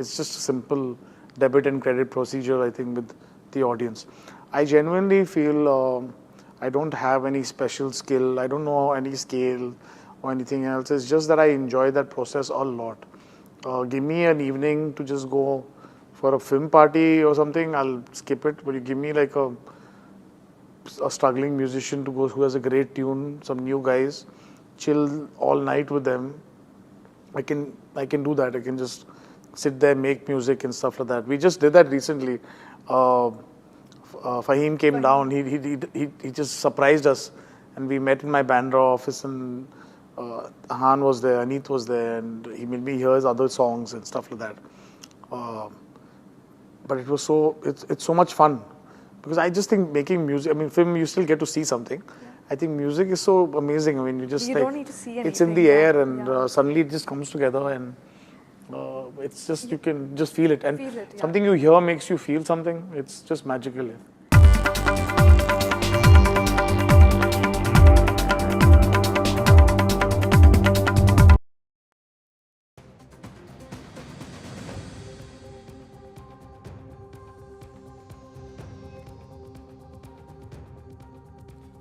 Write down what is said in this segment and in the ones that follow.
It's just a simple debit and credit procedure, I think, with the audience. I genuinely feel I don't have any special skill. I don't know any scale or anything else. It's just that I enjoy that process a lot. Give me an evening to just go for a film party or something, I'll skip it. But you give me like a struggling musician to go who has a great tune, some new guys, chill all night with them. I can do that. I can just sit there, make music and stuff like that. We just did that recently. Fahim came down. He just surprised us, and we met in my Bandra office, and Han was there, Aneet was there, and he made me hear his other songs and stuff like that. But it's so much fun because I just think making music. I mean, film you still get to see something. I think music is so amazing. I mean, you just don't need to see anything. It's in the air, and suddenly it just comes together, and it's just you can just feel it, and something you hear makes you feel something. It's just magical.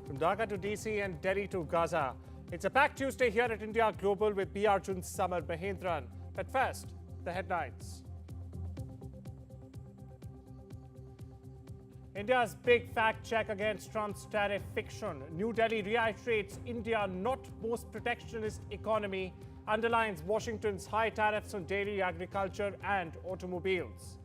From Dhaka to DC and Delhi to Gaza, it's a packed Tuesday here at India Global with B. Arjun, Samar, Mahendran. But first, the headlines. India's big fact check against Trump's tariff fiction. New Delhi reiterates India not most protectionist economy, underlines Washington's high tariffs on dairy, agriculture and automobiles.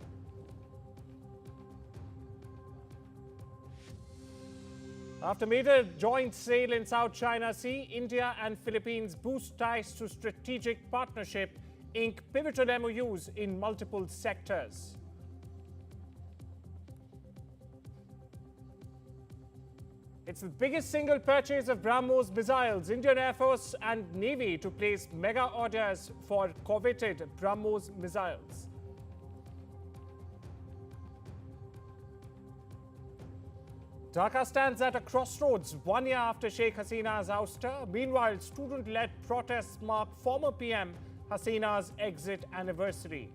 After major joint sale in South China Sea, India and Philippines boost ties to strategic partnership, ink pivotal MOUs in multiple sectors. It's the biggest single purchase of BrahMos missiles. Indian Air Force and Navy to place mega orders for coveted BrahMos missiles. Dhaka stands at a crossroads 1 year after Sheikh Hasina's ouster. Meanwhile, student-led protests mark former PM Hasina's exit anniversary.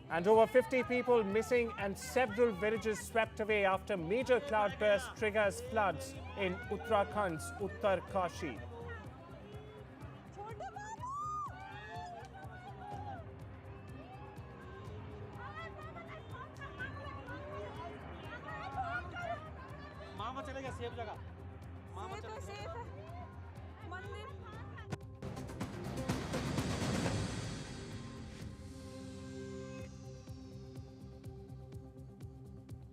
And over 50 people missing and several villages swept away after major cloudburst triggers floods in Uttarakhand's Uttarkashi.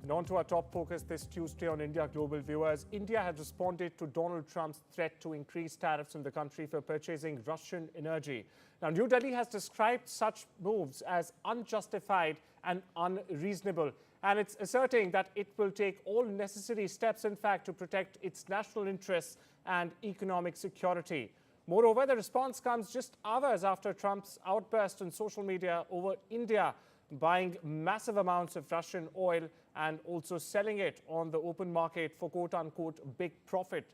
And on to our top focus this Tuesday on India Global viewers. India has responded to Donald Trump's threat to increase tariffs in the country for purchasing Russian energy. Now, New Delhi has described such moves as unjustified and unreasonable. And it's asserting that it will take all necessary steps, in fact, to protect its national interests and economic security. Moreover, the response comes just hours after Trump's outburst on social media over India buying massive amounts of Russian oil and also selling it on the open market for quote-unquote big profit.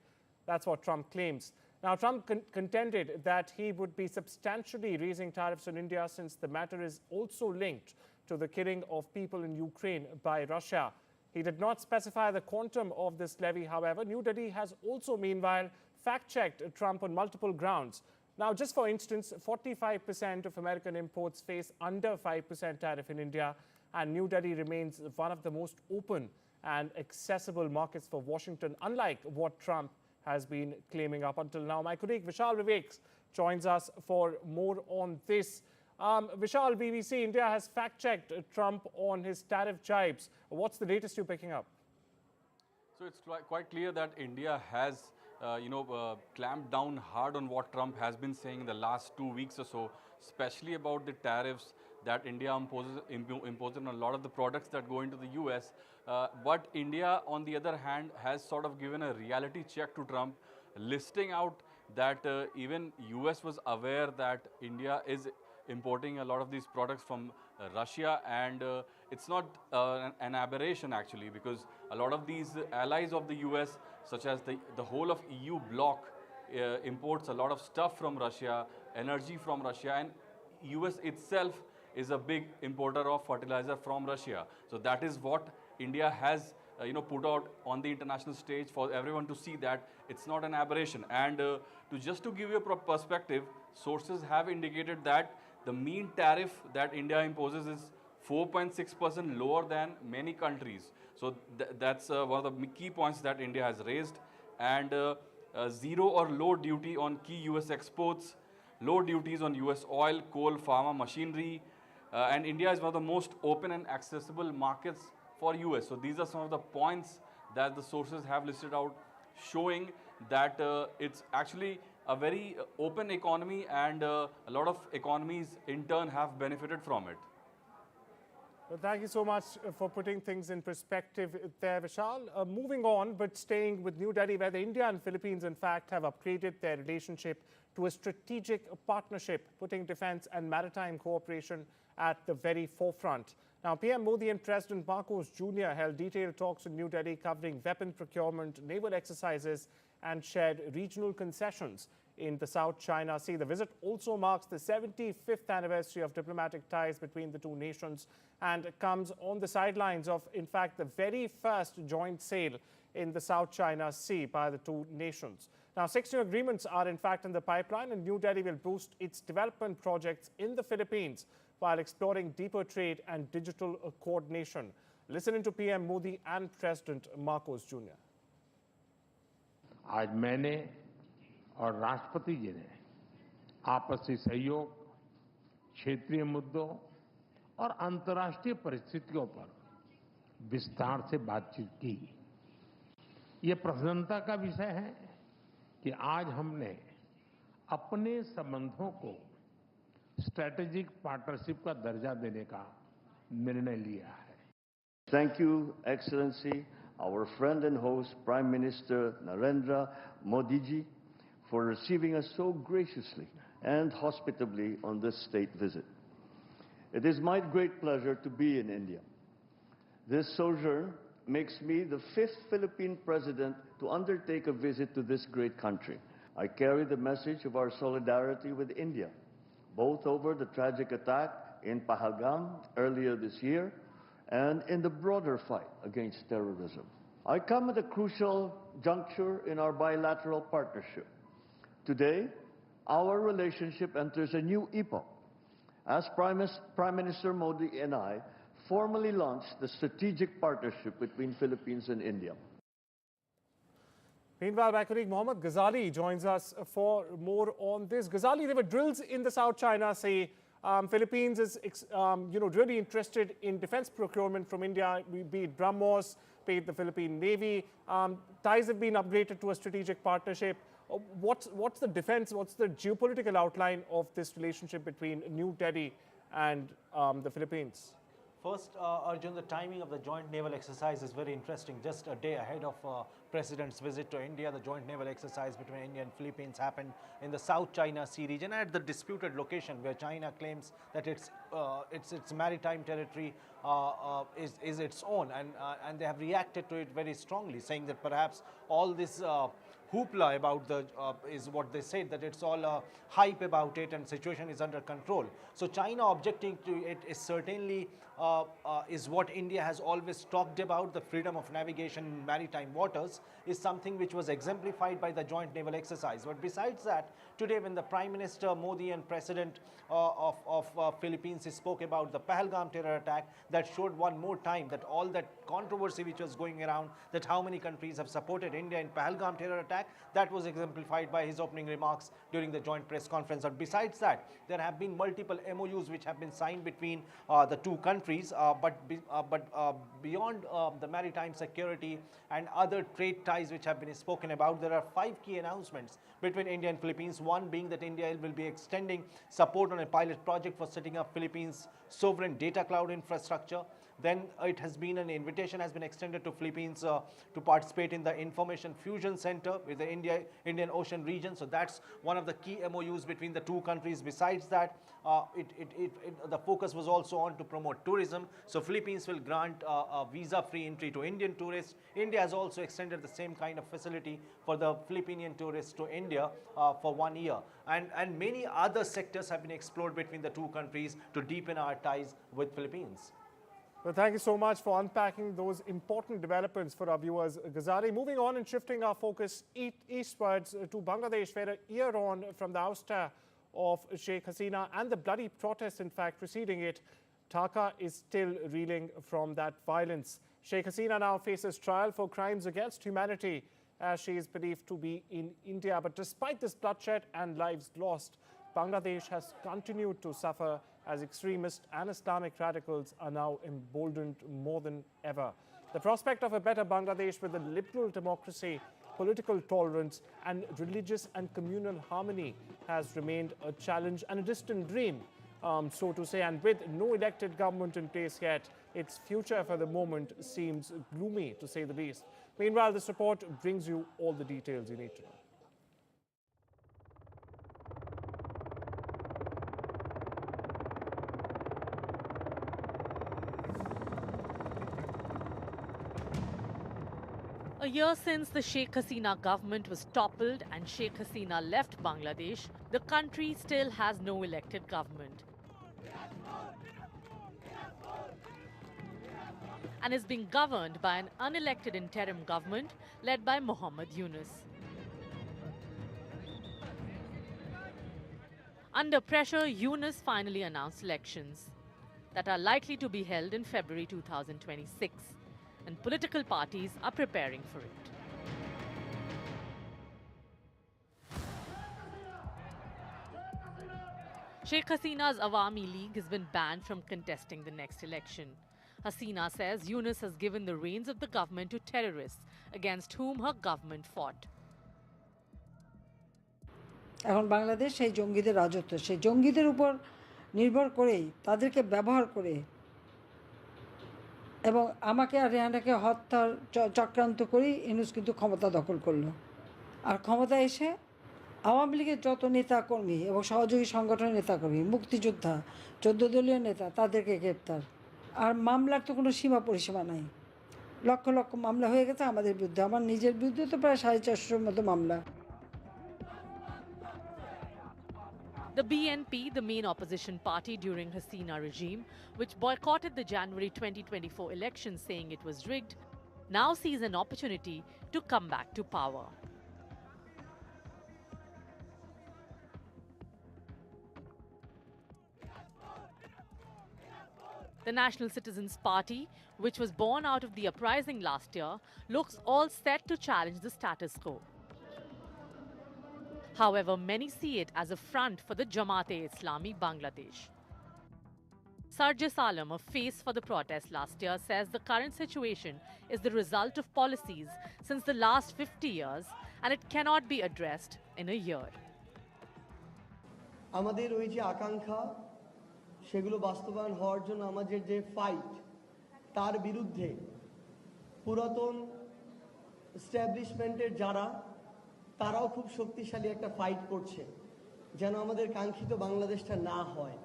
That's what Trump claims. Now, Trump contended that he would be substantially raising tariffs on India since the matter is also linked to the killing of people in Ukraine by Russia. He did not specify the quantum of this levy, however. New Delhi has also, meanwhile, fact-checked Trump on multiple grounds. Now, just for instance, 45% of American imports face under 5% tariff in India, and New Delhi remains one of the most open and accessible markets for Washington, unlike what Trump has been claiming up until now. My colleague Vishal Vivek joins us for more on this. Vishal, BBC India has fact-checked Trump on his tariff jibes. What's the latest you're picking up? So it's quite clear that India has clamped down hard on what Trump has been saying in the last 2 weeks or so, especially about the tariffs that India imposes on a lot of the products that go into the US. But India, on the other hand, has sort of given a reality check to Trump, listing out that even US was aware that India is importing a lot of these products from Russia, and it's not an aberration actually, because a lot of these allies of the US, such as the whole of EU bloc, imports a lot of stuff from Russia, energy from Russia, and US itself is a big importer of fertilizer from Russia. So that is what India has put out on the international stage for everyone to see that it's not an aberration. And to give you a perspective, sources have indicated that the mean tariff that India imposes is 4.6% lower than many countries. So that's one of the key points that India has raised. And zero or low duty on key US exports, low duties on US oil, coal, pharma, machinery, and India is one of the most open and accessible markets for US. So these are some of the points that the sources have listed out, showing that it's actually a very open economy, and a lot of economies in turn have benefited from it. Well, thank you so much for putting things in perspective there, Vishal. Moving on, but staying with New Delhi, where India and Philippines, in fact, have upgraded their relationship to a strategic partnership, putting defense and maritime cooperation at the very forefront. Now, PM Modi and President Marcos Jr. held detailed talks in New Delhi covering weapon procurement, naval exercises, and shared regional concessions in the South China Sea. The visit also marks the 75th anniversary of diplomatic ties between the two nations and comes on the sidelines of, in fact, the very first joint sail in the South China Sea by the two nations. Now, 6 new agreements are, in fact, in the pipeline, and New Delhi will boost its development projects in the Philippines while exploring deeper trade and digital coordination. Listen to PM Modi and President Marcos Jr. आज मैंने और राष्ट्रपति जी ने आपसी सहयोग, क्षेत्रीय मुद्दों और अंतर्राष्ट्रीय परिस्थितियों पर विस्तार से बातचीत की। ये प्रसन्नता का विषय है कि आज हमने अपने संबंधों को स्ट्रैटेजिक पार्टनरशिप का दर्जा देने का निर्णय लिया है। Thank you, Excellency, our friend and host, Prime Minister Narendra Modi ji, for receiving us so graciously and hospitably on this state visit. It is my great pleasure to be in India. This sojourn makes me the 5th Philippine president to undertake a visit to this great country. I carry the message of our solidarity with India, both over the tragic attack in Pahalgam earlier this year and in the broader fight against terrorism. I come at a crucial juncture in our bilateral partnership. Today, our relationship enters a new epoch as Prime Minister Modi and I formally launched the strategic partnership between Philippines and India. Meanwhile, my colleague Mohammad Ghazali joins us for more on this. Ghazali, there were drills in the South China Sea. Philippines is, really interested in defense procurement from India, be it BrahMos, be it the Philippine Navy. Ties have been upgraded to a strategic partnership. What's the defense, what's the geopolitical outline of this relationship between New Delhi and the Philippines? First, Arjun, the timing of the joint naval exercise is very interesting. Just a day ahead of President's visit to India, the joint naval exercise between India and Philippines happened in the South China Sea region at the disputed location where China claims that its maritime territory is its own, and they have reacted to it very strongly, saying that perhaps all this hoopla about is what they said, that it's all hype about it and situation is under control. So China objecting to it is certainly is what India has always talked about. The freedom of navigation in maritime waters is something which was exemplified by the joint naval exercise. But besides that, today when the Prime Minister Modi and President of Philippines spoke about the Pahalgam terror attack, that showed one more time that all that controversy which was going around, that how many countries have supported India in Pahalgam terror attack, that was exemplified by his opening remarks during the joint press conference. But besides that, there have been multiple MOUs which have been signed between the two countries, but beyond the maritime security and other trade ties which have been spoken about, there are 5 key announcements between India and Philippines. One being that India will be extending support on a pilot project for setting up Philippines' sovereign data cloud infrastructure. Then it has been an invitation has been extended to Philippines to participate in the Information Fusion Center with the Indian Ocean region. So that's one of the key MOUs between the two countries. Besides that, the focus was also on to promote tourism. So Philippines will grant a visa-free entry to Indian tourists. India has also extended the same kind of facility for the Filipinian tourists to India for 1 year. And many other sectors have been explored between the two countries to deepen our ties with Philippines. Well, thank you so much for unpacking those important developments for our viewers, Ghazali. Moving on and shifting our focus eastwards to Bangladesh, where a year on from the ouster of Sheikh Hasina and the bloody protests, in fact, preceding it, Dhaka is still reeling from that violence. Sheikh Hasina now faces trial for crimes against humanity, as she is believed to be in India. But despite this bloodshed and lives lost, Bangladesh has continued to suffer as extremists and Islamic radicals are now emboldened more than ever. The prospect of a better Bangladesh with a liberal democracy, political tolerance and religious and communal harmony has remained a challenge and a distant dream, so to say. And with no elected government in place yet, its future for the moment seems gloomy, to say the least. Meanwhile, this report brings you all the details you need to know. A year since the Sheikh Hasina government was toppled and Sheikh Hasina left Bangladesh, the country still has no elected government and is being governed by an unelected interim government led by Muhammad Yunus. Under pressure, Yunus finally announced elections that are likely to be held in February 2026. And political parties are preparing for it. Sheikh Hasina's Awami League has been banned from contesting the next election. Hasina says Yunus has given the reins of the government to terrorists against whom her government fought. এখন বাংলাদেশ সেই জঙ্গিদের রাজত্ব, সেই জঙ্গিদের উপর নির্ভর করেই তাদেরকে ব্যবহার করে এবং আমাকে আর রেহানাকে হত্যার চক্রান্ত করেই ইউনূস কিন্তু ক্ষমতা দখল করলো। আর ক্ষমতা এসে আওয়ামী লীগের যত নেতাকর্মী এবং সহযোগী সংগঠনের নেতাকর্মী, মুক্তিযোদ্ধা, 14 দলীয় নেতা, তাদেরকে গ্রেপ্তার। আর মামলার তো কোনো সীমা পরিসীমা নাই। লক্ষ লক্ষ মামলা হয়ে গেছে আমাদের বিরুদ্ধে, আমার নিজের বিরুদ্ধে তো প্রায় 450-র মতো মামলা। The BNP, the main opposition party during Hasina regime, which boycotted the January 2024 election saying it was rigged, now sees an opportunity to come back to power. The National Citizens Party, which was born out of the uprising last year, looks all set to challenge the status quo. However, many see it as a front for the Jamaat-e-Islami Bangladesh. Sarjis Alam, a face for the protest last year, says the current situation is the result of policies since the last 50 years and it cannot be addressed in a year. আমাদের ওই যে আকাঙ্ক্ষা সেগুলো বাস্তবায়ন হওয়ার জন্য আমাদের যে ফাইট তার বিরুদ্ধে পুরাতন এস্টাবলিশমেন্টের যারা তারাও খুব শক্তিশালী একটা ফাইট করছে যেন আমাদের কাঙ্ক্ষিত বাংলাদেশটা না হয়।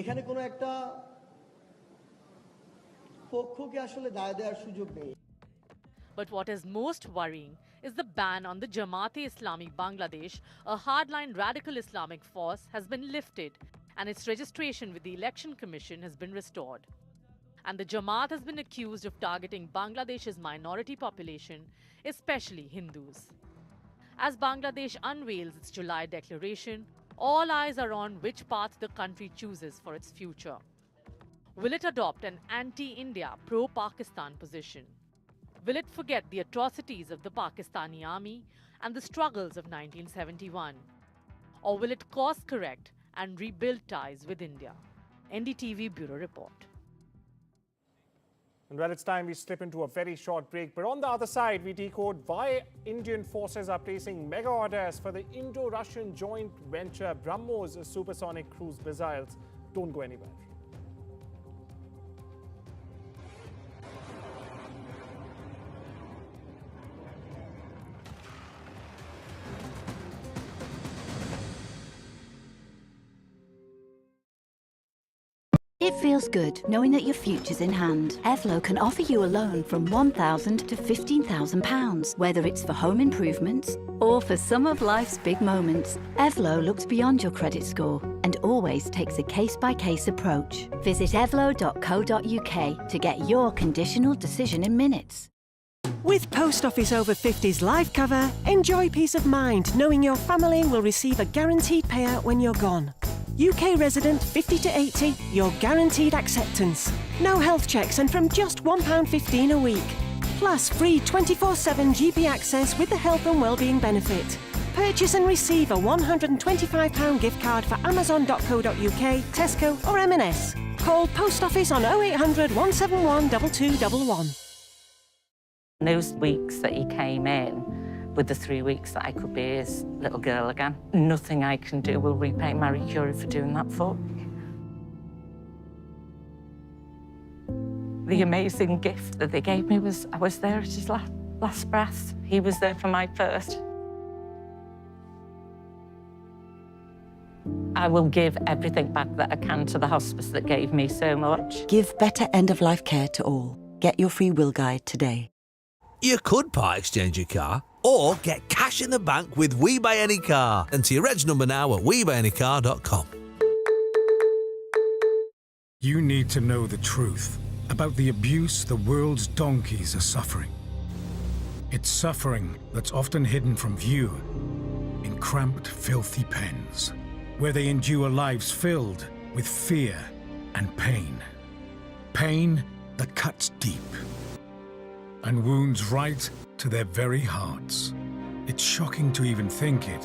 এখানে কোনো একটা পক্ষকে আসলে দায় দেওয়ার সুযোগ নেই। But what is most worrying is the ban on the Jamaat-e-Islami Bangladesh, a hardline radical Islamic force, has been lifted and its registration with the Election Commission has been restored. And the Jamaat has been accused of targeting Bangladesh's minority population, especially Hindus. As Bangladesh unveils its July declaration, all eyes are on which path the country chooses for its future. Will it adopt an anti-India, pro-Pakistan position? Will it forget the atrocities of the Pakistani army and the struggles of 1971? Or will it course correct and rebuild ties with India? NDTV Bureau Report. And well, it's time we slip into a very short break. But on the other side, we decode why Indian forces are placing mega orders for the Indo-Russian joint venture BrahMos supersonic cruise missiles. Don't go anywhere. It feels good knowing that your future's in hand. Evlo can offer you a loan from £1,000 to £15,000, whether it's for home improvements or for some of life's big moments. Evlo looks beyond your credit score and always takes a case-by-case approach. Visit evlo.co.uk to get your conditional decision in minutes. With Post Office Over 50's life cover, enjoy peace of mind knowing your family will receive a guaranteed payout when you're gone. UK resident 50 to 80, your guaranteed acceptance. No health checks and from just £1.15 a week. Plus free 24/7 GP access with the health and wellbeing benefit. Purchase and receive a £125 gift card for amazon.co.uk, Tesco or M&S. Call Post Office on 0800 171 2211. Those weeks that he came in, with the 3 weeks that I could be his little girl again, nothing I can do will repay Marie Curie for doing that for me. The amazing gift that they gave me was I was there at his last breath. He was there for my first. I will give everything back that I can to the hospice that gave me so much. Give better end-of-life care to all. Get your free will guide today. You could part exchange your car or get cash in the bank with We Buy Any Car. Enter your reg number now at webuyanycar.com. You need to know the truth about the abuse the world's donkeys are suffering. It's suffering that's often hidden from view in cramped, filthy pens, where they endure lives filled with fear and pain. Pain that cuts deep and wounds right to their very hearts. It's shocking to even think it,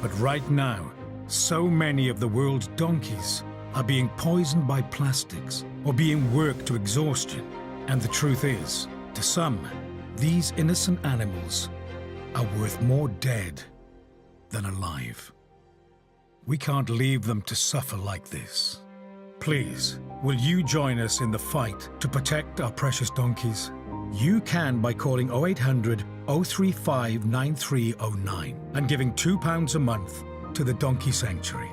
but right now, so many of the world's donkeys are being poisoned by plastics or being worked to exhaustion. And the truth is, to some, these innocent animals are worth more dead than alive. We can't leave them to suffer like this. Please, will you join us in the fight to protect our precious donkeys? You can by calling 0800 035 9309 and giving £2 a month to the Donkey Sanctuary.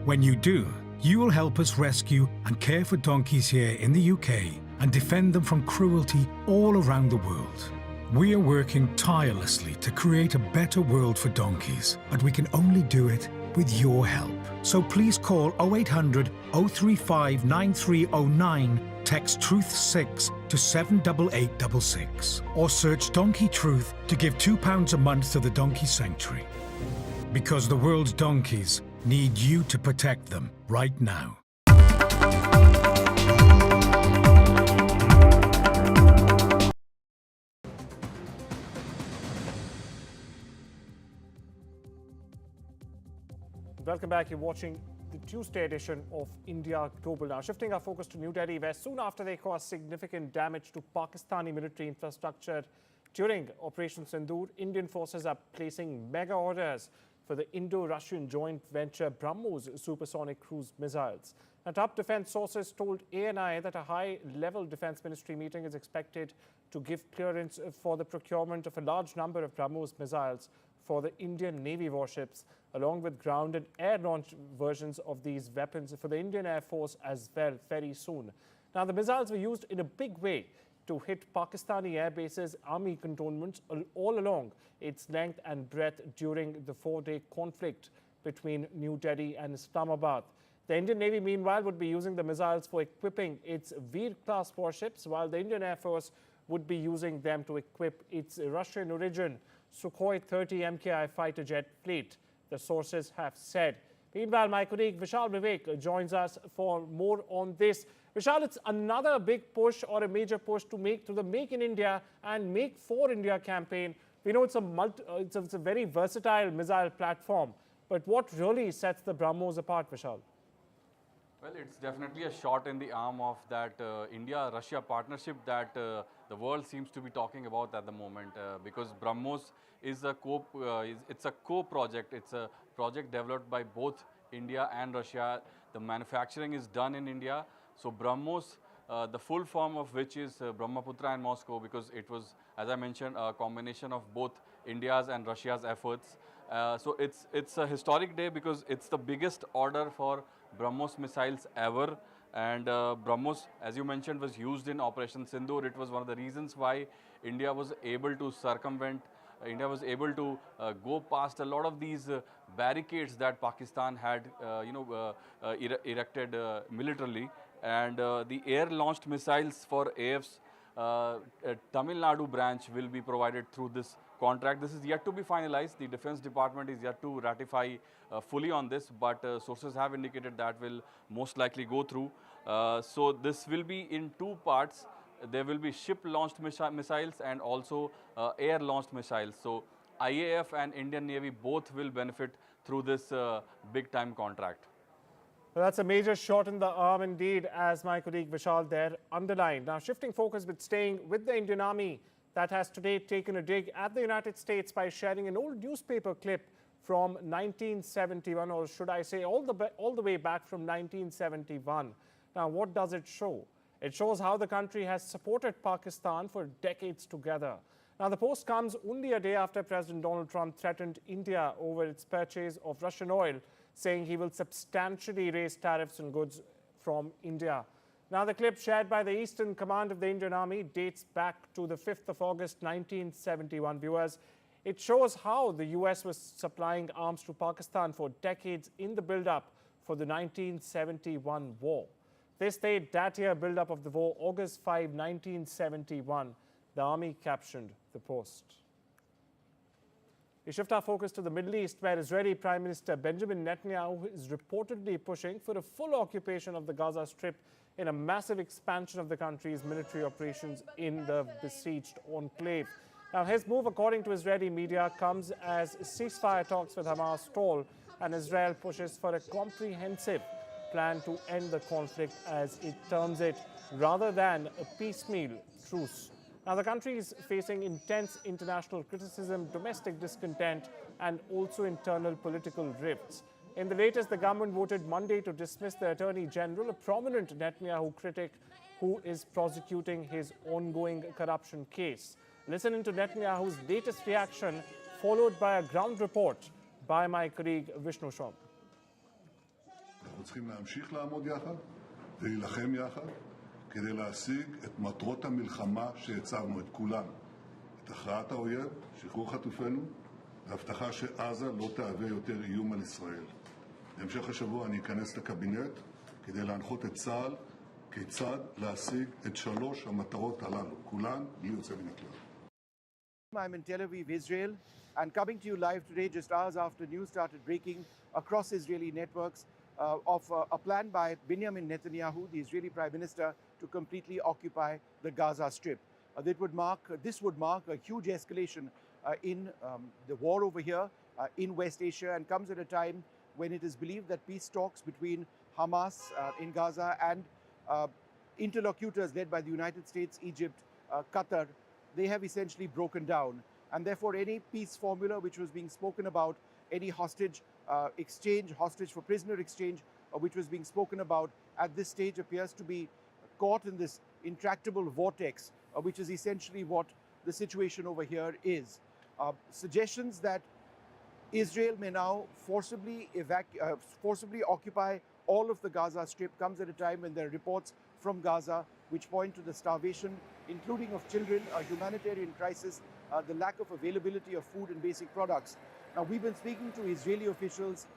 When you do, you will help us rescue and care for donkeys here in the UK and defend them from cruelty all around the world. We are working tirelessly to create a better world for donkeys, but we can only do it with your help. So please call 0800 035 9309, text TRUTH6 to 78866, or search Donkey Truth to give £2 a month to the Donkey Sanctuary. Because the world's donkeys need you to protect them right now. Welcome back. You're watching the Tuesday edition of India Global Now. Shifting our focus to New Delhi, where soon after they caused significant damage to Pakistani military infrastructure during Operation Sindoor, Indian forces are placing mega orders for the Indo-Russian joint venture BrahMos supersonic cruise missiles. Now, top defense sources told ANI that a high-level defense ministry meeting is expected to give clearance for the procurement of a large number of BrahMos missiles for the Indian Navy warships, along with ground and air-launched versions of these weapons for the Indian Air Force as well very soon. Now, the missiles were used in a big way to hit Pakistani air bases, army cantonments all along its length and breadth during the 4-day conflict between New Delhi and Islamabad. The Indian Navy, meanwhile, would be using the missiles for equipping its Veer-class warships, while the Indian Air Force would be using them to equip its Russian-origin Sukhoi 30 MKI fighter jet fleet, the sources have said. Meanwhile, my colleague Vishal Vivek joins us for more on this. Vishal, it's another big push or a major push to make to the Make in India and Make for India campaign. We know it's a very versatile missile platform, but what really sets the BrahMos apart, Vishal? Well, it's definitely a shot in the arm of that India-Russia partnership that the world seems to be talking about at the moment, because BrahMos is a co-project. It's a project developed by both India and Russia. The manufacturing is done in India. So BrahMos, the full form of which is Brahmaputra and Moscow, because it was, as I mentioned, a combination of both India's and Russia's efforts. So it's a historic day because it's the biggest order for BrahMos missiles ever. And BrahMos, as you mentioned, was used in Operation Sindoor. It was one of the reasons why India was able to circumvent, India was able to go past a lot of these barricades that Pakistan had, erected militarily. And the air-launched missiles for AF's Tamil Nadu branch will be provided through this contract. This is yet to be finalized. The Defense Department is yet to ratify fully on this, but sources have indicated that will most likely go through. So this will be in two parts. There will be ship-launched missiles and also air-launched missiles. So IAF and Indian Navy both will benefit through this big-time contract. Well, that's a major shot in the arm indeed, as my colleague Vishal there underlined. Now, shifting focus but staying with the Indian Army that has today taken a dig at the United States by sharing an old newspaper clip from 1971, or should I say all the way back from 1971. Now, what does it show? It shows how the country has supported Pakistan for decades together. Now, the post comes only a day after President Donald Trump threatened India over its purchase of Russian oil, saying he will substantially raise tariffs on goods from India. Now, the clip shared by the Eastern Command of the Indian Army dates back to the 5th of August 1971. Viewers, it shows how the US was supplying arms to Pakistan for decades in the build-up for the 1971 war. This date, that year build-up of the war, August 5, 1971, the Army captioned the post. We shift our focus to the Middle East, where Israeli Prime Minister Benjamin Netanyahu is reportedly pushing for a full occupation of the Gaza Strip in a massive expansion of the country's military operations in the besieged enclave. Now, his move, according to Israeli media, comes as ceasefire talks with Hamas stall and Israel pushes for a comprehensive plan to end the conflict, as it terms it, rather than a piecemeal truce. Now, the country is facing intense international criticism, domestic discontent, and also internal political rifts. In the latest, the government voted Monday to dismiss the Attorney General, a prominent Netanyahu critic who is prosecuting his ongoing corruption case. Listen into Netanyahu's latest reaction, followed by a ground report by my colleague Vishnu Shom. אנחנו צריכים להמשיך לעמוד יחד ולהילחם יחד כדי להשיג את מטרות המלחמה שהצבנו, את כולן. את הכרעת האויב, שחרור חטופינו, והבטחה שעזה לא תהווה יותר איום על ישראל. בהמשך השבוע אני אכנס לקבינט כדי להנחות את צה"ל כיצד להשיג את שלוש המטרות הללו, כולן בלי יוצא מן הכלל. I'm in Tel Aviv, Israel, and coming to you live today just hours after news started breaking across Israeli networks of a plan by Benjamin Netanyahu, the Israeli Prime Minister, to completely occupy the Gaza Strip. This would mark a huge escalation in the war over here in West Asia, and comes at a time when it is believed that peace talks between Hamas in Gaza and interlocutors led by the United States, Egypt, Qatar, they have essentially broken down. And therefore, any peace formula which was being spoken about, any hostage exchange, hostage for prisoner exchange, which was being spoken about at this stage, appears to be caught in this intractable vortex, which is essentially what the situation over here is. Suggestions that Israel may now forcibly occupy all of the Gaza Strip comes at a time when there are reports from Gaza which point to the starvation, including of children, a humanitarian crisis, the lack of availability of food and basic products. Now, we've been speaking to Israeli officials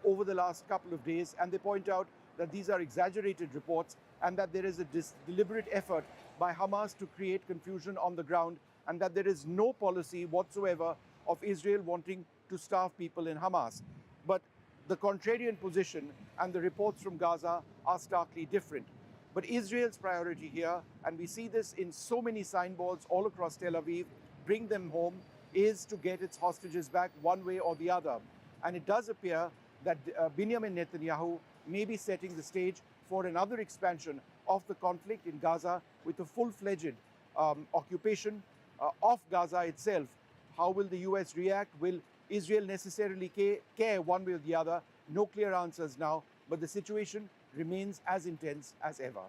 over the last couple of days, and they point out that these are exaggerated reports and that there is a deliberate effort by Hamas to create confusion on the ground, and that there is no policy whatsoever of Israel wanting to starve people in Hamas. But the contrarian position and the reports from Gaza are starkly different. But Israel's priority here, and we see this in so many signboards all across Tel Aviv, bring them home, is to get its hostages back one way or the other. And it does appear that Benjamin Netanyahu may be setting the stage for another expansion of the conflict in Gaza with a full-fledged occupation of Gaza itself. How will the US react? Will Israel necessarily care one way or the other? No clear answers now, but the situation remains as intense as ever.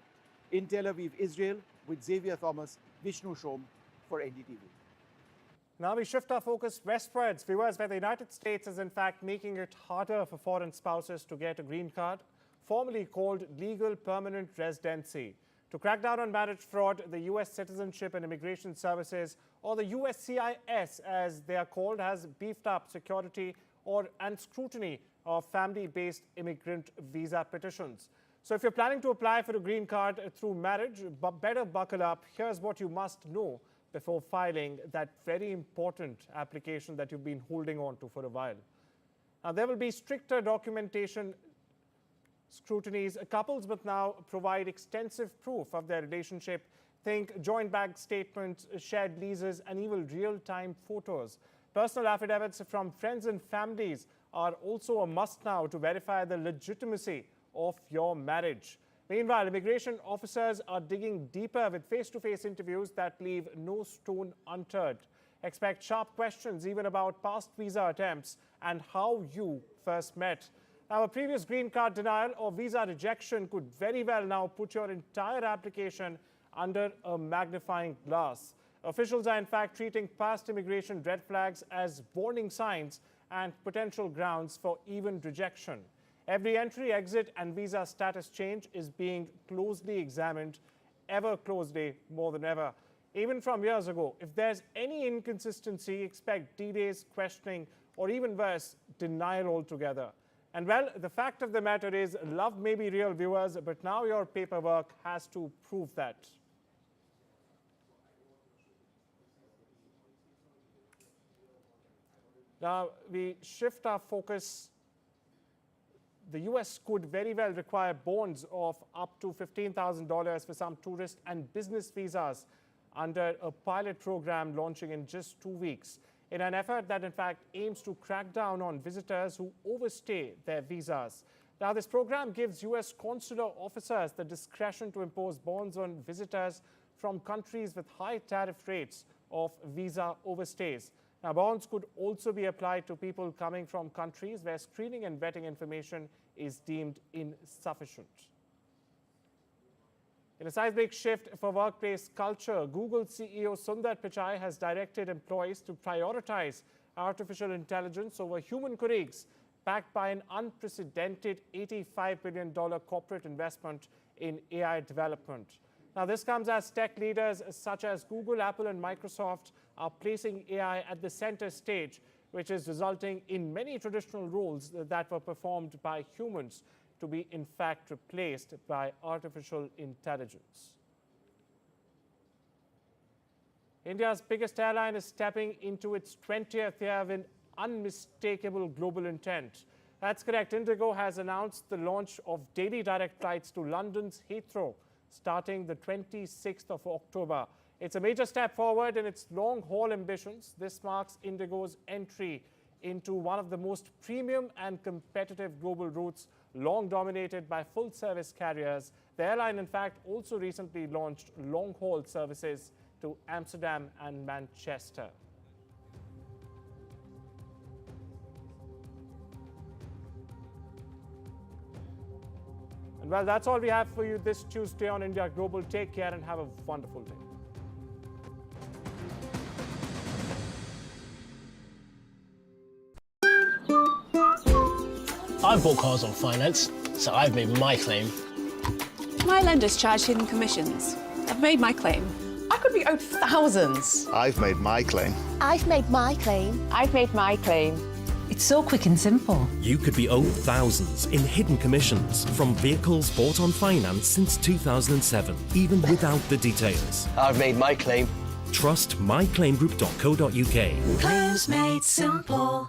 In Tel Aviv, Israel, with Xavier Thomas, Vishnu Shom for NDTV. Now we shift our focus westwards, viewers, where the United States is in fact making it harder for foreign spouses to get a green card. formerly called legal permanent residency. To crack down on marriage fraud, the U.S. Citizenship and Immigration Services, or the USCIS as they are called, has beefed up security and scrutiny of family-based immigrant visa petitions. So if you're planning to apply for a green card through marriage, better buckle up. Here's what you must know before filing that very important application that you've been holding on to for a while. Now, there will be stricter documentation scrutinies. Couples must now provide extensive proof of their relationship. Think joint bank statements, shared leases, and even real-time photos. Personal affidavits from friends and families are also a must now to verify the legitimacy of your marriage. Meanwhile, immigration officers are digging deeper with face-to-face interviews that leave no stone unturned. Expect sharp questions even about past visa attempts and how you first met. Now, a previous green card denial or visa rejection could very well now put your entire application under a magnifying glass. Officials are in fact treating past immigration red flags as warning signs and potential grounds for even rejection. Every entry, exit, and visa status change is being closely examined, ever closely, more than ever. Even from years ago, if there's any inconsistency, expect delays, questioning, or even worse, denial altogether. And well, the fact of the matter is, love may be real, viewers, but now your paperwork has to prove that. Now, we shift our focus. The US could very well require bonds of up to $15,000 for some tourist and business visas under a pilot program launching in just 2 weeks, in an effort that in fact aims to crack down on visitors who overstay their visas. Now, this program gives US consular officers the discretion to impose bonds on visitors from countries with high tariff rates of visa overstays. Now, bonds could also be applied to people coming from countries where screening and vetting information is deemed insufficient. In a seismic shift for workplace culture, Google CEO Sundar Pichai has directed employees to prioritize artificial intelligence over human colleagues, backed by an unprecedented $85 billion corporate investment in AI development. Now, this comes as tech leaders such as Google, Apple, and Microsoft are placing AI at the center stage, which is resulting in many traditional roles that were performed by humans to be in fact replaced by artificial intelligence. India's biggest airline is stepping into its 20th year with unmistakable global intent. That's correct. Indigo has announced the launch of daily direct flights to London's Heathrow starting the 26th of October. It's a major step forward in its long-haul ambitions. This marks Indigo's entry into one of the most premium and competitive global routes, long dominated by full-service carriers. The airline, in fact, also recently launched long-haul services to Amsterdam and Manchester. And well, that's all we have for you this Tuesday on India Global. Take care and have a wonderful day. I've bought cars on finance, so I've made my claim. My lenders charge hidden commissions. I've made my claim. I could be owed thousands. I've made my claim. I've made my claim. I've made my claim. It's so quick and simple. You could be owed thousands in hidden commissions from vehicles bought on finance since 2007, even without the details. I've made my claim. Trust myclaimgroup.co.uk. Claims made simple.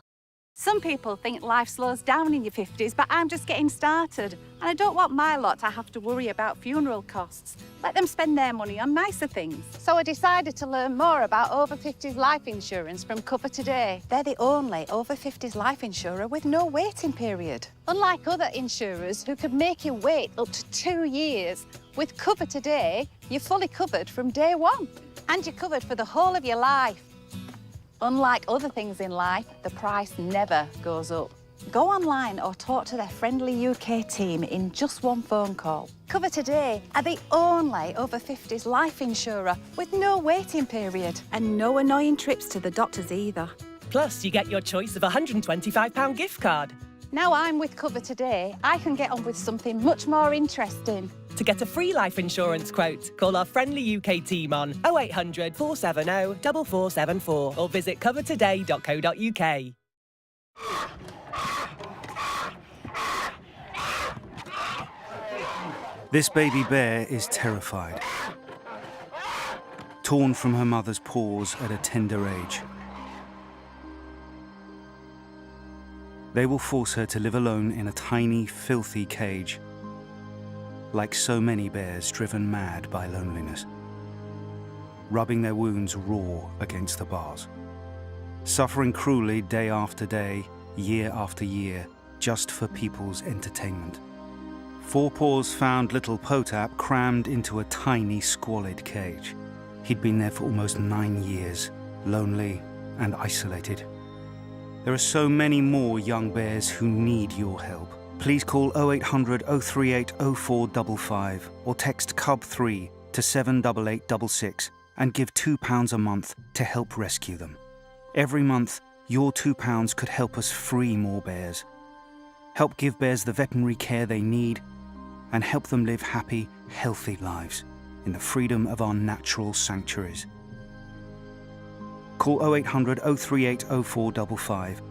Some people think life slows down in your 50s, but I'm just getting started. And I don't want my lot to have to worry about funeral costs. Let them spend their money on nicer things. So I decided to learn more about over 50s life insurance from Cover Today. They're the only over 50s life insurer with no waiting period. Unlike other insurers who could make you wait up to 2 years, with Cover Today, you're fully covered from day one. And you're covered for the whole of your life. Unlike other things in life, the price never goes up. Go online or talk to their friendly UK team in just one phone call. Cover Today are the only over 50s life insurer with no waiting period. And no annoying trips to the doctors either. Plus, you get your choice of a £125 gift card. Now I'm with Cover Today, I can get on with something much more interesting. To get a free life insurance quote, call our friendly UK team on 0800 470 4474 or visit covertoday.co.uk. This baby bear is terrified. Torn from her mother's paws at a tender age. They will force her to live alone in a tiny, filthy cage, like so many bears driven mad by loneliness, rubbing their wounds raw against the bars, suffering cruelly day after day, year after year, just for people's entertainment. Four Paws found little Potap crammed into a tiny, squalid cage. He'd been there for almost 9 years, lonely and isolated. There are so many more young bears who need your help. Please call 0800 038 0455 or text CUB3 to 78866 and give £2 a month to help rescue them. Every month, your £2 could help us free more bears, help give bears the veterinary care they need, and help them live happy, healthy lives in the freedom of our natural sanctuaries. Call 0800 038 0455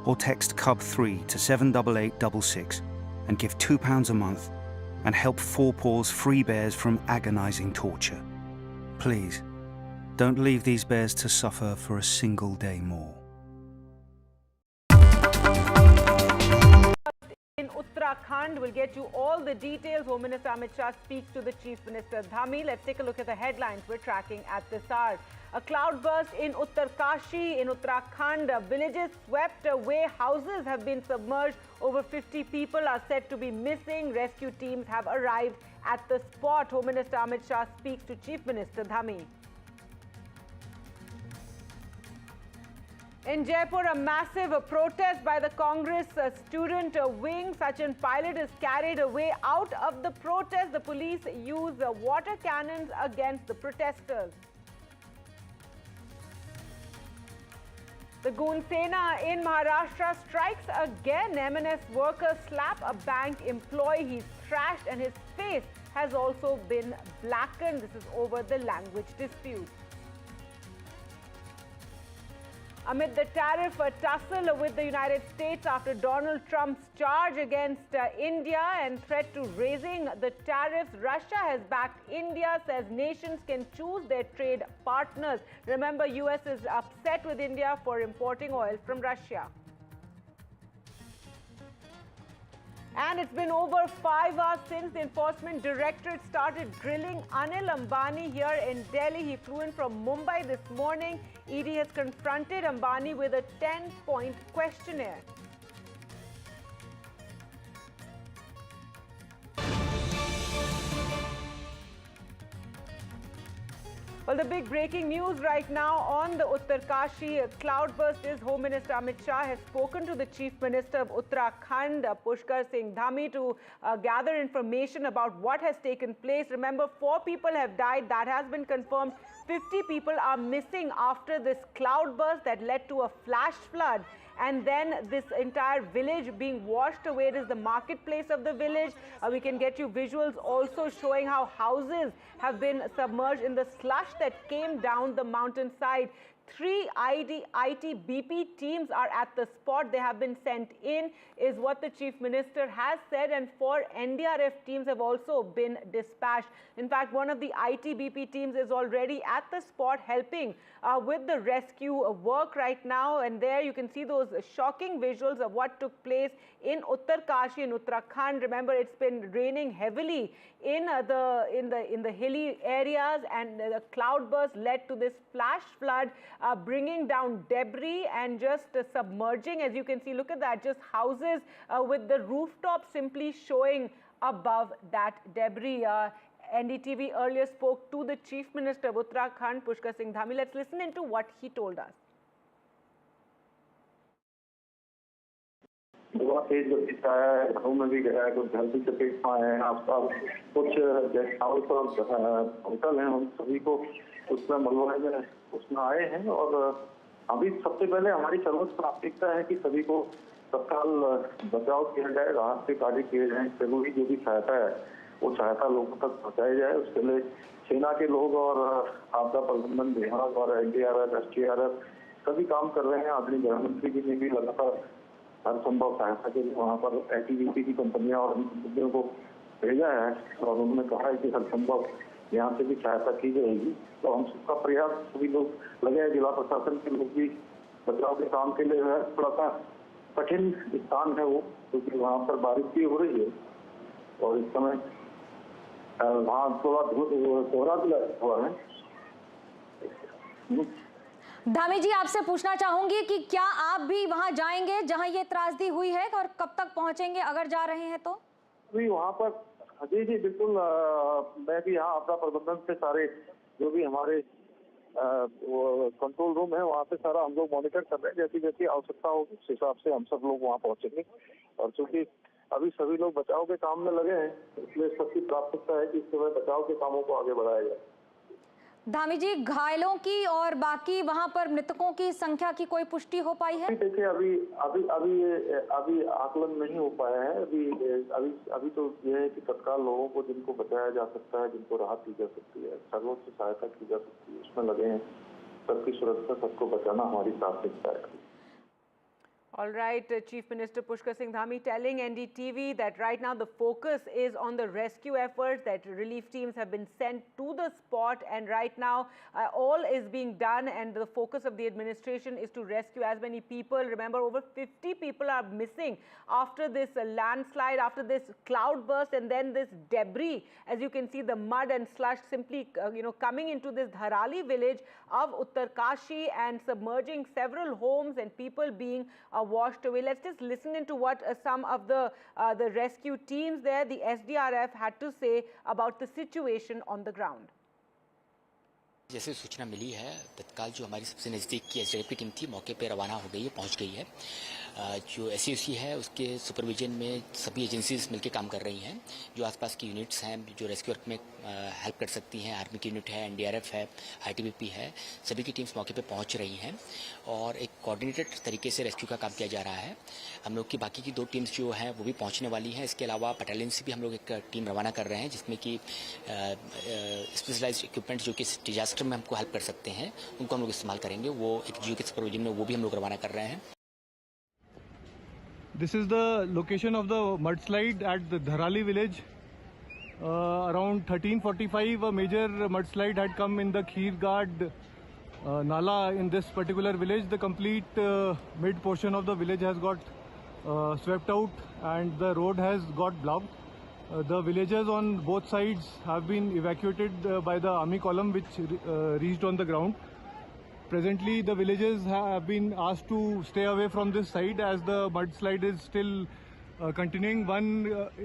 or text CUB3 to 78866 and give £2 a month and help Four Paws free bears from agonising torture. Please, don't leave these bears to suffer for a single day more. In Uttarakhand, we'll get you all the details. Home Minister Amit Shah speaks to the Chief Minister Dhami. Let's take a look at the headlines we're tracking at this hour. A cloudburst in Uttarkashi in Uttarakhand. Villages swept away. Houses have been submerged. Over 50 people are said to be missing. Rescue teams have arrived at the spot. Home Minister Amit Shah speaks to Chief Minister Dhami. In Jaipur, a massive protest by the Congress student wing. Sachin Pilot is carried away. Out of the protest, the police use water cannons against the protesters. The Goon Sena in Maharashtra strikes again. M&S workers slap a bank employee. He's thrashed and his face has also been blackened. This is over the language dispute. Amid the tariff tussle with the United States after Donald Trump's charge against India and threat to raising the tariffs, Russia has backed India, says nations can choose their trade partners. Remember, US is upset with India for importing oil from Russia. And it's been over 5 hours since the Enforcement Directorate started grilling Anil Ambani here in Delhi. He flew in from Mumbai this morning. ED has confronted Ambani with a 10-point questionnaire. Well, the big breaking news right now on the Uttarkashi cloudburst is Home Minister Amit Shah has spoken to the Chief Minister of Uttarakhand, Pushkar Singh Dhami, to gather information about what has taken place. Remember, 4 people have died. That has been confirmed. 50 people are missing after this cloudburst that led to a flash flood. And then this entire village being washed away. It is the marketplace of the village. We can get you visuals also showing how houses have been submerged in the slush that came down the mountainside. 3 ITBP teams are at the spot. They have been sent in, is what the Chief Minister has said, and 4 NDRF teams have also been dispatched. In fact, one of the ITBP teams is already at the spot helping with the rescue work right now. And there you can see those shocking visuals of what took place in Uttarkashi in Uttarakhand. Remember, it's been raining heavily in the hilly areas, and the cloudburst led to this flash flood, bringing down debris and just submerging. As you can see, look at that, just houses with the rooftop simply showing above that debris. NDTV earlier spoke to the Chief Minister of Uttarakhand, Pushkar Singh Dhami. Let's listen into what he told us. बहुत तेज गति से आया है, घरों में भी गया है, कुछ घर भी चपेट में आए हैं। आसपास कुछ गेस्ट हाउस और होटल हैं, उन सभी को उसमें मलबे में उसमें आए हैं। और अभी सबसे पहले हमारी सर्वोच्च प्राथमिकता है कि सभी को तत्काल बचाव किया जाए, राहत के कार्य किए जाए, जरूरी जो भी सहायता है वो सहायता लोगों तक पहुंचाई जाए। उसके लिए सेना के लोग और आपदा प्रबंधन विभाग और NDRF, SDRF सभी काम कर रहे हैं। आदरणीय गृहमंत्री जी ने भी लगातार हर संभव सहायता के लिए वहाँ पर NDTV की कंपनियां और कंपनियों को भेजा है और उन्होंने कहा है कि हर संभव यहाँ से भी सहायता की जाएगी। तो हम सबका प्रयास, सभी लोग लगे हैं, जिला प्रशासन के लोग भी बचाव के काम के लिए है। थोड़ा सा कठिन स्थान है वो, क्योंकि वहाँ पर बारिश भी हो रही है और इस समय वहाँ थोड़ा कोहरा भी लगा हुआ है। धामी जी, आपसे पूछना चाहूंगी कि क्या आप भी वहां जाएंगे जहां ये त्रासदी हुई है, और कब तक पहुंचेंगे अगर जा रहे हैं तो? अभी वहाँ पर जी बिल्कुल, मैं भी यहाँ आपदा प्रबंधन से सारे जो भी हमारे कंट्रोल रूम है वहाँ पे सारा हम लोग मॉनिटर कर रहे हैं। जैसी जैसी आवश्यकता होगी उस हिसाब से हम सब लोग वहाँ पहुँचेंगे। और चूंकि अभी सभी लोग बचाव के काम में लगे हैं, इसलिए सबकी प्राथमिकता है कि इस समय बचाव के कामों को आगे बढ़ाया जाए। धामी जी, घायलों की और बाकी वहां पर मृतकों की संख्या की कोई पुष्टि हो पाई है? देखिए, अभी आकलन नहीं हो पाया है। अभी तो यह है कि तत्काल लोगों को जिनको बचाया जा सकता है, जिनको राहत दी जा सकती है, सर्वोच्च सहायता की जा सकती है, उसमें लगे हैं। सबकी सुरक्षा, सबको बचाना हमारी प्राथमिकता है। All right, Chief Minister Pushkar Singh Dhami telling NDTV that right now the focus is on the rescue efforts, that relief teams have been sent to the spot, and right now all is being done, and the focus of the administration is to rescue as many people. Remember, over 50 people are missing after this landslide, after this cloudburst, and then this debris. As you can see, the mud and slush simply coming into this Dharali village of Uttarkashi and submerging several homes and people being washed away. Let's just listen into what some of the rescue teams there, the SDRF, had to say about the situation on the ground. जैसे सूचना मिली है, तत्काल जो हमारी सबसे नज़दीक की SDRF की टीम थी मौके पर रवाना हो गई है, पहुंच गई है। जो SCOC है उसके सुपरविजन में सभी एजेंसीज मिलकर काम कर रही हैं। जो आसपास की यूनिट्स हैं जो रेस्क्यू वर्क में हेल्प कर सकती हैं, आर्मी की यूनिट है, NDRF है, ITBP है, सभी की टीम्स मौके पे पहुंच रही हैं और एक कोऑर्डिनेटेड तरीके से रेस्क्यू का काम किया जा रहा है। हम लोग की बाकी की 2 टीम्स जो हैं वो भी पहुंचने वाली हैं। इसके अलावा बटालियन से भी हम लोग एक टीम रवाना कर रहे हैं, जिसमें कि स्पेशलाइज्ड इक्विपमेंट जो कि डिजास्टर में हमको हेल्प कर सकते हैं उनको हम लोग इस्तेमाल करेंगे। वो एक GO के सुपरविजन में वो भी हम लोग रवाना कर रहे हैं। This is the location of the mudslide at the Dharali village. Around 13:45, a major mudslide had come in the Kheergad Nala in this particular village. The complete mid portion of the village has got swept out and the road has got blocked. The villagers on both sides have been evacuated by the army column which reached on the ground. Presently, the villagers have been asked to stay away from this side as the mudslide is still continuing. One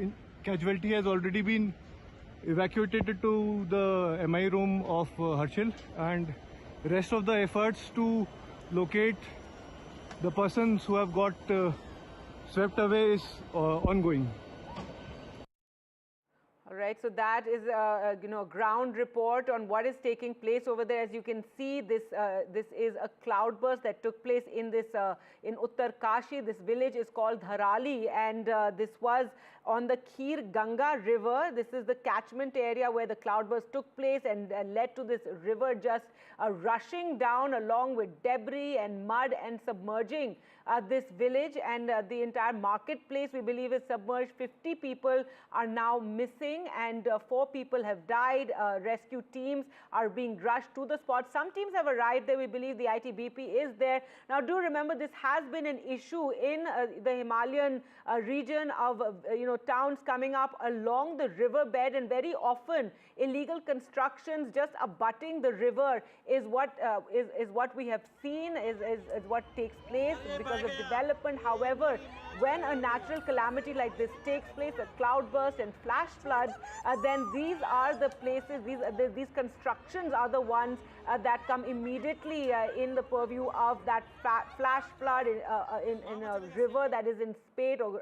casualty has already been evacuated to the MI room of Harshil, and rest of the efforts to locate the persons who have got swept away is ongoing. All right, so that is a ground report on what is taking place over there. As you can see, this is a cloudburst that took place in in Uttarkashi. This village is called Dharali, and this was on the Kheer Ganga river. This is the catchment area where the cloudburst took place and led to this river just rushing down along with debris and mud and submerging this village, and the entire marketplace, we believe, is submerged. 50 people are now missing and 4 people have died. Rescue teams are being rushed to the spot. Some teams have arrived there. We believe the ITBP is there. Now, do remember, this has been an issue in the Himalayan region of towns coming up along the riverbed, and very often illegal constructions just abutting the river is what we have seen, is what takes place because of development. However, when a natural calamity like this takes place, a cloudburst and flash floods, then these are the places, these constructions are the ones that come immediately in the purview of that flash flood in a river that is in spate or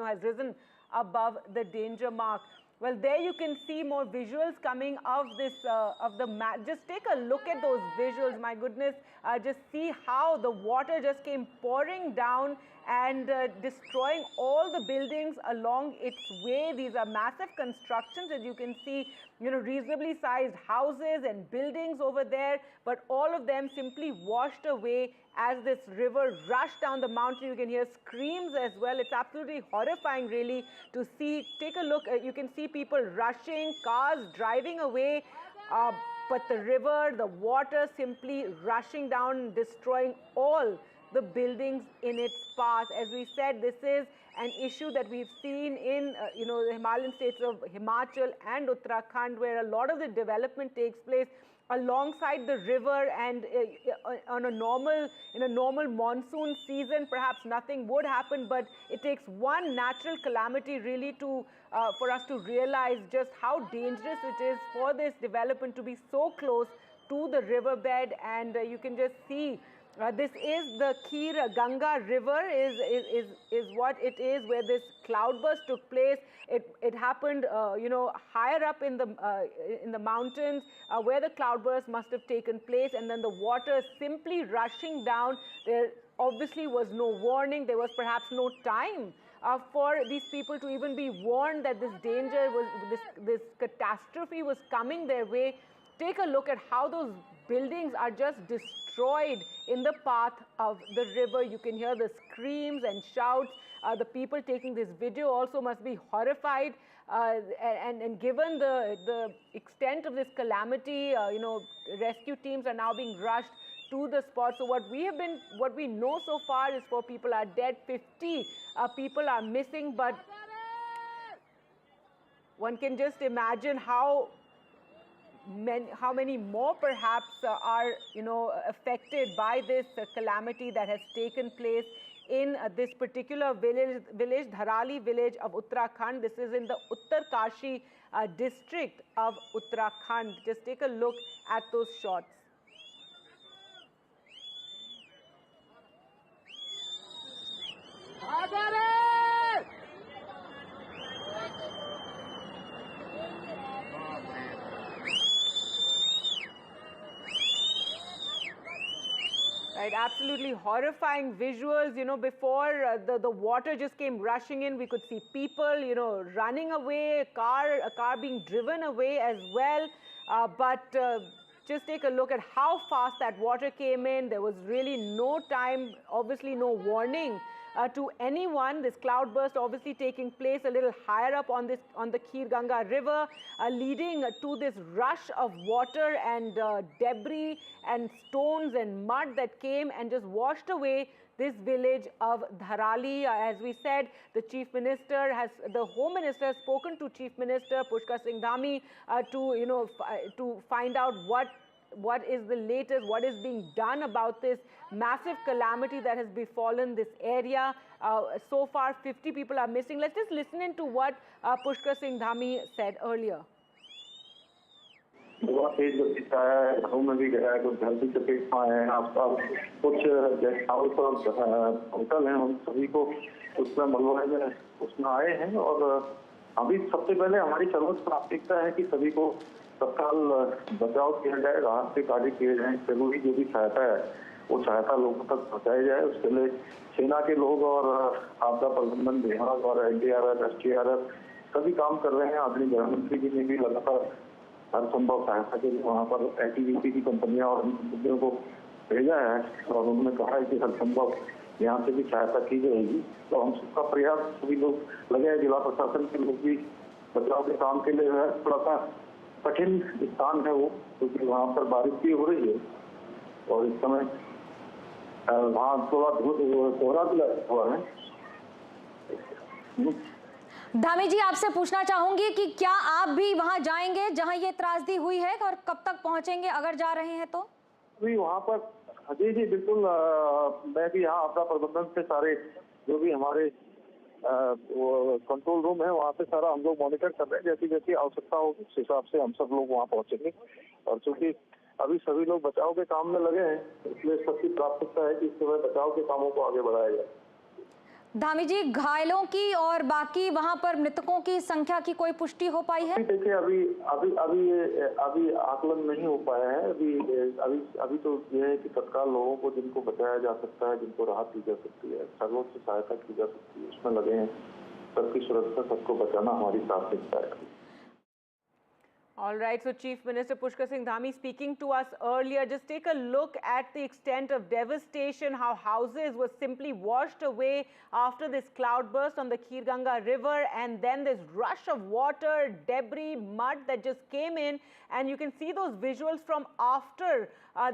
has risen above the danger mark. Well, there you can see more visuals coming of this, of the map. Just take a look at those visuals, my goodness. Just see how the water just came pouring down and destroying all the buildings along its way. These are massive constructions, as you can see, reasonably sized houses and buildings over there, but all of them simply washed away as this river rushed down the mountain. You can hear screams as well. It's absolutely horrifying, really, to see. Take a look. You can see people rushing, cars driving away, but the river, the water simply rushing down, destroying all the buildings in its path. As we said, this is an issue that we've seen in the Himalayan states of Himachal and Uttarakhand, where a lot of the development takes place alongside the river, and in a normal monsoon season, perhaps nothing would happen, but it takes one natural calamity really to for us to realize just how dangerous it is for this development to be so close to the riverbed. And you can just see this is the Kheer Ganga River is what it is, where this cloudburst took place. It happened higher up in the mountains where the cloudburst must have taken place, and then the water simply rushing down. There obviously was no warning. There was perhaps no time for these people to even be warned that this danger was, this catastrophe was coming their way. Take a look at how those buildings are just destroyed in the path of the river. You can hear the screams and shouts. The people taking this video also must be horrified. And given the extent of this calamity, rescue teams are now being rushed to the spot. So what we know so far is 4 people are dead, 50 people are missing, but one can just imagine how many more perhaps are affected by this calamity that has taken place in this particular village, Dharali village of Uttarakhand. This is in the Uttarkashi district of Uttarakhand. Just take a look at those shots. Right, absolutely horrifying visuals. Before the water just came rushing in, we could see people, running away, a car being driven away as well. But just take a look at how fast that water came in. There was really no time, obviously no warning to anyone. This cloudburst obviously taking place a little higher up on the Kheer Ganga River, leading to this rush of water and debris and stones and mud that came and just washed away this village of Dharali. As we said, the Home Minister has spoken to Chief Minister Pushkar Singh Dhami to find out what is the latest, what is being done about this massive calamity that has befallen this area. So far, 50 people are missing. Let's just listen into what Pushkar Singh Dhami said earlier. बहुत तेज गति से आया है, घरों में भी गया है, कुछ घर भी चपेट में आए हैं, आसपास कुछ गेस्ट हाउस और होटल हैं, उन सभी को उसमें मलबे में उसमें आए हैं। और अभी सबसे पहले हमारी सर्वोच्च प्राथमिकता है कि सभी को तत्काल बचाव किया जाए, राहत से कार्य किए जाए, जरूरी जो भी सहायता है वो सहायता लोगों तक पहुँचाई जाए। उसके लिए सेना के लोग और आपदा प्रबंधन विभाग और NDTV, STRF सभी काम कर रहे हैं। आदरणीय गृहमंत्री जी ने भी लगातार हर संभव सहायता के लिए वहाँ पर NDTV की कंपनियां और कंपनियों को भेजा है और उन्होंने कहा है कि हर संभव यहाँ से भी सहायता की जाएगी। तो हम सबका प्रयास, सभी लोग लगे हैं, जिला प्रशासन के लोग भी बचाव के काम के लिए है। थोड़ा सा कठिन स्थान है वो, क्योंकि वहाँ पर बारिश भी हो रही है और इस समय वहाँ थोड़ा कोहरा भी लगा हुआ है। धामी जी, आपसे पूछना चाहूंगी कि क्या आप भी वहां जाएंगे जहां ये त्रासदी हुई है, और कब तक पहुंचेंगे अगर जा रहे हैं तो? जी वहाँ पर जी बिल्कुल, मैं भी यहाँ आपदा प्रबंधन से सारे जो भी हमारे कंट्रोल रूम है वहाँ पे सारा हम लोग मॉनिटर कर रहे हैं। जैसी जैसी आवश्यकता होगी उस हिसाब से हम सब लोग वहाँ पहुँचेंगे। और चूंकि अभी सभी लोग बचाव के काम में लगे हैं, इसलिए सबकी प्राथमिकता है कि इस समय बचाव के कामों को आगे बढ़ाया जाए। धामी जी, घायलों की और बाकी वहां पर मृतकों की संख्या की कोई पुष्टि हो पाई है? देखिए अभी आकलन नहीं हो पाया है। अभी तो यह है कि तत्काल लोगों को जिनको बचाया जा सकता है, जिनको राहत दी जा सकती है, सर्वोच्च सहायता की जा सकती है, उसमें लगे हैं। सबकी सुरक्षा, सबको बचाना हमारी प्राथमिकता है। All right, so Chief Minister Pushkar Singh Dhami speaking to us earlier. Just take a look at the extent of devastation, how houses were simply washed away after this cloudburst on the Kheer-Ganga river, and then this rush of water, debris, mud that just came in, and you can see those visuals from after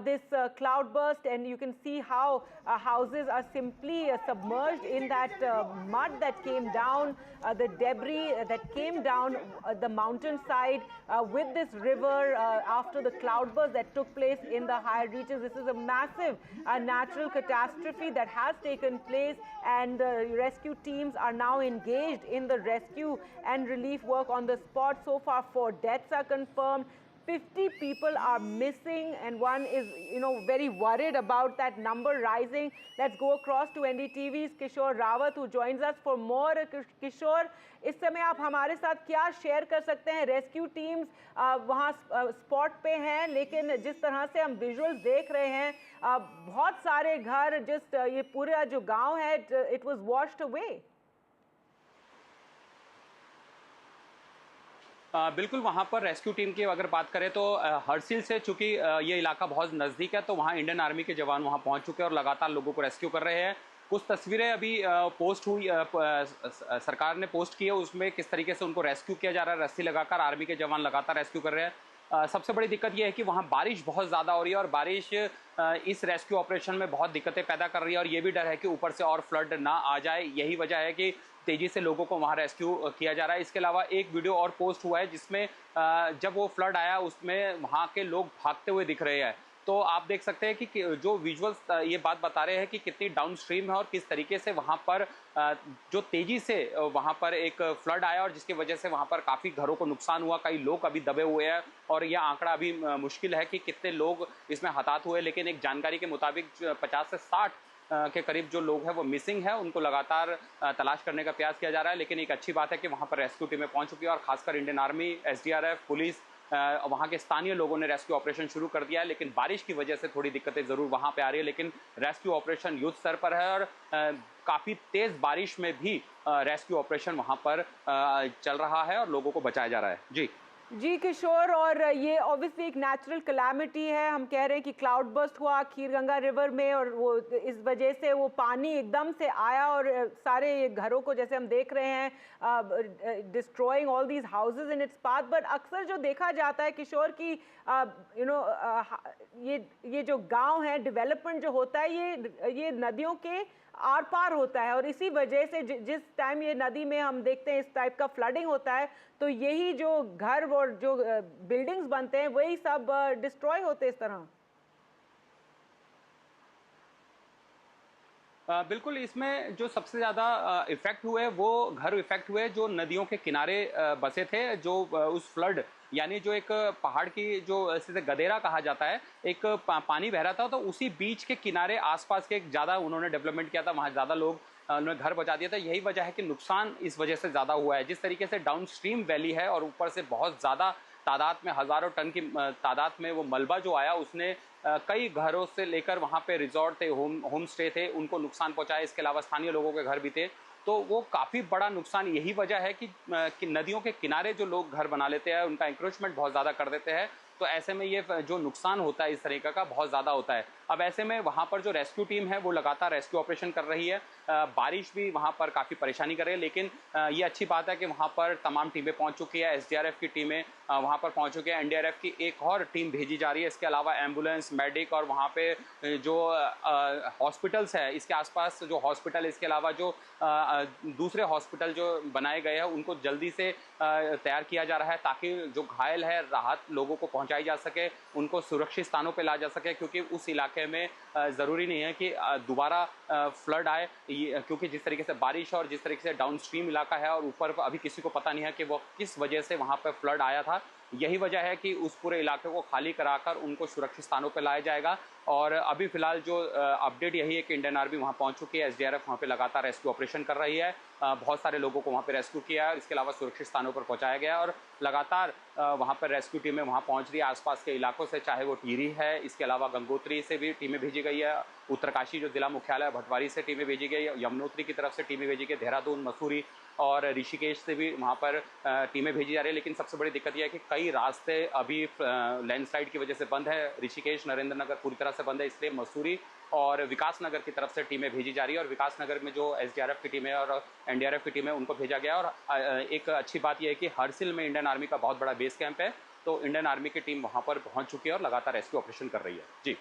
this cloudburst, and you can see how houses are simply submerged in that mud that came down, the debris that came down the mountainside with this river after the cloudburst that took place in the higher reaches. This is a massive natural catastrophe that has taken place, and rescue teams are now engaged in the rescue and relief work on the spot. So far, 4 deaths are confirmed. 50 people are missing, and one is, very worried about that number rising. Let's go across to NDTV's Kishore Rawat, who joins us for more. Kishore, इस समय आप हमारे साथ क्या share कर सकते हैं? Rescue teams वहाँ स्पॉट पे हैं, लेकिन जिस तरह से हम विजुअल्स देख रहे हैं, बहुत सारे घर, जस्ट ये पूरा जो गांव है, इट वाज वॉश्ड अवे। बिल्कुल, वहाँ पर रेस्क्यू टीम की अगर बात करें तो हरसिल से, चूंकि ये इलाका बहुत नज़दीक है, तो वहाँ इंडियन आर्मी के जवान वहाँ पहुँच चुके हैं और लगातार लोगों को रेस्क्यू कर रहे हैं। कुछ तस्वीरें अभी पोस्ट हुई, सरकार ने पोस्ट की है, उसमें किस तरीके से उनको रेस्क्यू किया जा रहा है। रस्सी लगाकर आर्मी के जवान लगातार रेस्क्यू कर रहे हैं। सबसे बड़ी दिक्कत यह है कि वहाँ बारिश बहुत ज़्यादा हो रही है, और बारिश इस रेस्क्यू ऑपरेशन में बहुत दिक्कतें पैदा कर रही है, और ये भी डर है कि ऊपर से और फ्लड ना आ जाए। यही वजह है कि तेज़ी से लोगों को वहाँ रेस्क्यू किया जा रहा है। इसके अलावा एक वीडियो और पोस्ट हुआ है जिसमें जब वो फ्लड आया उसमें वहाँ के लोग भागते हुए दिख रहे हैं। तो आप देख सकते हैं कि जो विजुअल्स ये बात बता रहे हैं कि कितनी डाउन स्ट्रीम है और किस तरीके से वहाँ पर जो तेज़ी से वहाँ पर एक फ्लड आया, और जिसकी वजह से वहाँ पर काफ़ी घरों को नुकसान हुआ। कई लोग अभी दबे हुए हैं, और यह आंकड़ा अभी मुश्किल है कि कितने लोग इसमें हताहत हुए, लेकिन एक जानकारी के मुताबिक 50 से 60 के करीब जो लोग हैं वो मिसिंग है। उनको लगातार तलाश करने का प्रयास किया जा रहा है। लेकिन एक अच्छी बात है कि वहाँ पर रेस्क्यू टीमें पहुँच चुकी है, और खासकर इंडियन आर्मी, SDRF, पुलिस, वहाँ के स्थानीय लोगों ने रेस्क्यू ऑपरेशन शुरू कर दिया है। लेकिन बारिश की वजह से थोड़ी दिक्कतें ज़रूर वहाँ पे आ रही है, लेकिन रेस्क्यू ऑपरेशन युद्ध स्तर पर है, और काफ़ी तेज़ बारिश में भी रेस्क्यू ऑपरेशन वहाँ पर चल रहा है और लोगों को बचाया जा रहा है। जी किशोर, और ये ऑब्वियसली एक नेचुरल कैलामिटी है। हम कह रहे हैं कि क्लाउड बर्स्ट हुआ खीर-गंगा रिवर में, और वो इस वजह से वो पानी एकदम से आया और सारे घरों को, जैसे हम देख रहे हैं, destroying all these houses in its path. But अक्सर जो देखा जाता है किशोर की ये जो गांव है, डेवलपमेंट जो होता है, ये नदियों के आर पार होता है, और इसी वजह से जिस टाइम ये नदी में हम देखते हैं इस टाइप का फ्लडिंग होता है, तो यही जो घर और जो बिल्डिंग्स बनते हैं वही सब डिस्ट्रॉय होते हैं इस तरह। बिल्कुल, इसमें जो सबसे ज़्यादा इफेक्ट हुए वो घर इफेक्ट हुए जो नदियों के किनारे बसे थे, जो उस फ्लड, यानी जो एक पहाड़ की जो इसे गदेरा कहा जाता है, एक पानी बह रहा था, तो उसी बीच के किनारे आसपास के ज़्यादा उन्होंने डेवलपमेंट किया था, वहाँ ज़्यादा लोग उन्होंने घर बचा दिया था। यही वजह है कि नुकसान इस वजह से ज़्यादा हुआ है। जिस तरीके से डाउन स्ट्रीम वैली है और ऊपर से बहुत ज़्यादा तादाद में, हज़ारों टन की तादाद में वो मलबा जो आया, उसने कई घरों से लेकर वहाँ पे रिजॉर्ट थे, होम स्टे थे, उनको नुकसान पहुँचाया। इसके अलावा स्थानीय लोगों के घर भी थे, तो वो काफ़ी बड़ा नुकसान। यही वजह है कि नदियों के किनारे जो लोग घर बना लेते हैं, उनका इंक्रोचमेंट बहुत ज़्यादा कर देते हैं, तो ऐसे में ये जो नुकसान होता है इस तरीके का बहुत ज़्यादा होता है। अब ऐसे में वहाँ पर जो रेस्क्यू टीम है वो लगातार रेस्क्यू ऑपरेशन कर रही है। बारिश भी वहाँ पर काफ़ी परेशानी कर रही है, लेकिन ये अच्छी बात है कि वहाँ पर तमाम टीमें पहुँच चुकी है। SDRF की टीमें वहाँ पर पहुँच चुकी है, NDRF की एक और टीम भेजी जा रही है। इसके अलावा एम्बुलेंस, मेडिक, और वहाँ पे जो हॉस्पिटल्स है, इसके आसपास जो हॉस्पिटल, इसके अलावा जो दूसरे हॉस्पिटल जो बनाए गए हैं, उनको जल्दी से तैयार किया जा रहा है, ताकि जो घायल है राहत लोगों को पहुँचाई जा सके, उनको सुरक्षित स्थानों पर ला जा सके, क्योंकि उस इलाके में ज़रूरी नहीं है कि दोबारा फ्लड आए, क्योंकि जिस तरीके से बारिश और जिस तरीके से डाउन स्ट्रीम इलाका है, और ऊपर अभी किसी को पता नहीं है कि वो किस वजह से वहाँ पर फ्लड आया था। यही वजह है कि उस पूरे इलाके को खाली कराकर उनको सुरक्षित स्थानों पर लाया जाएगा। और अभी फिलहाल जो अपडेट यही है कि इंडियन आर्मी वहाँ पहुँच चुकी है, एसडीआरएफ वहाँ पे लगातार रेस्क्यू ऑपरेशन कर रही है। बहुत सारे लोगों को वहाँ पे रेस्क्यू किया है, इसके अलावा सुरक्षित स्थानों पर पहुँचाया गया है और लगातार वहाँ पर रेस्क्यू टीमें वहाँ पहुँच रही है आसपास के इलाकों से, चाहे वो टिहरी है, इसके अलावा गंगोत्री से भी टीमें भेजी गई है, उत्तरकाशी जो जिला मुख्यालय है भटवारी से टीमें भेजी गई है, यमुनोत्री की तरफ से टीमें भेजी गई, देहरादून, मसूरी और ऋषिकेश से भी वहाँ पर टीमें भेजी जा रही है। लेकिन सबसे बड़ी दिक्कत यह है कि कई रास्ते अभी लैंडस्लाइड की वजह से बंद है। ऋषिकेश, नरेंद्र नगर पूरी तरह से बंद है, इसलिए मसूरी और विकास नगर की तरफ से टीमें भेजी जा रही है और विकास नगर में जो एसडीआरएफ की टीमें और एनडीआरएफ की टीमें उनको भेजा गया। और एक अच्छी बात यह है कि हरसिल में इंडियन आर्मी का बहुत बड़ा बेस कैंप है, तो इंडियन आर्मी की टीम वहाँ पर पहुँच चुकी है और लगातार रेस्क्यू ऑपरेशन कर रही है। जी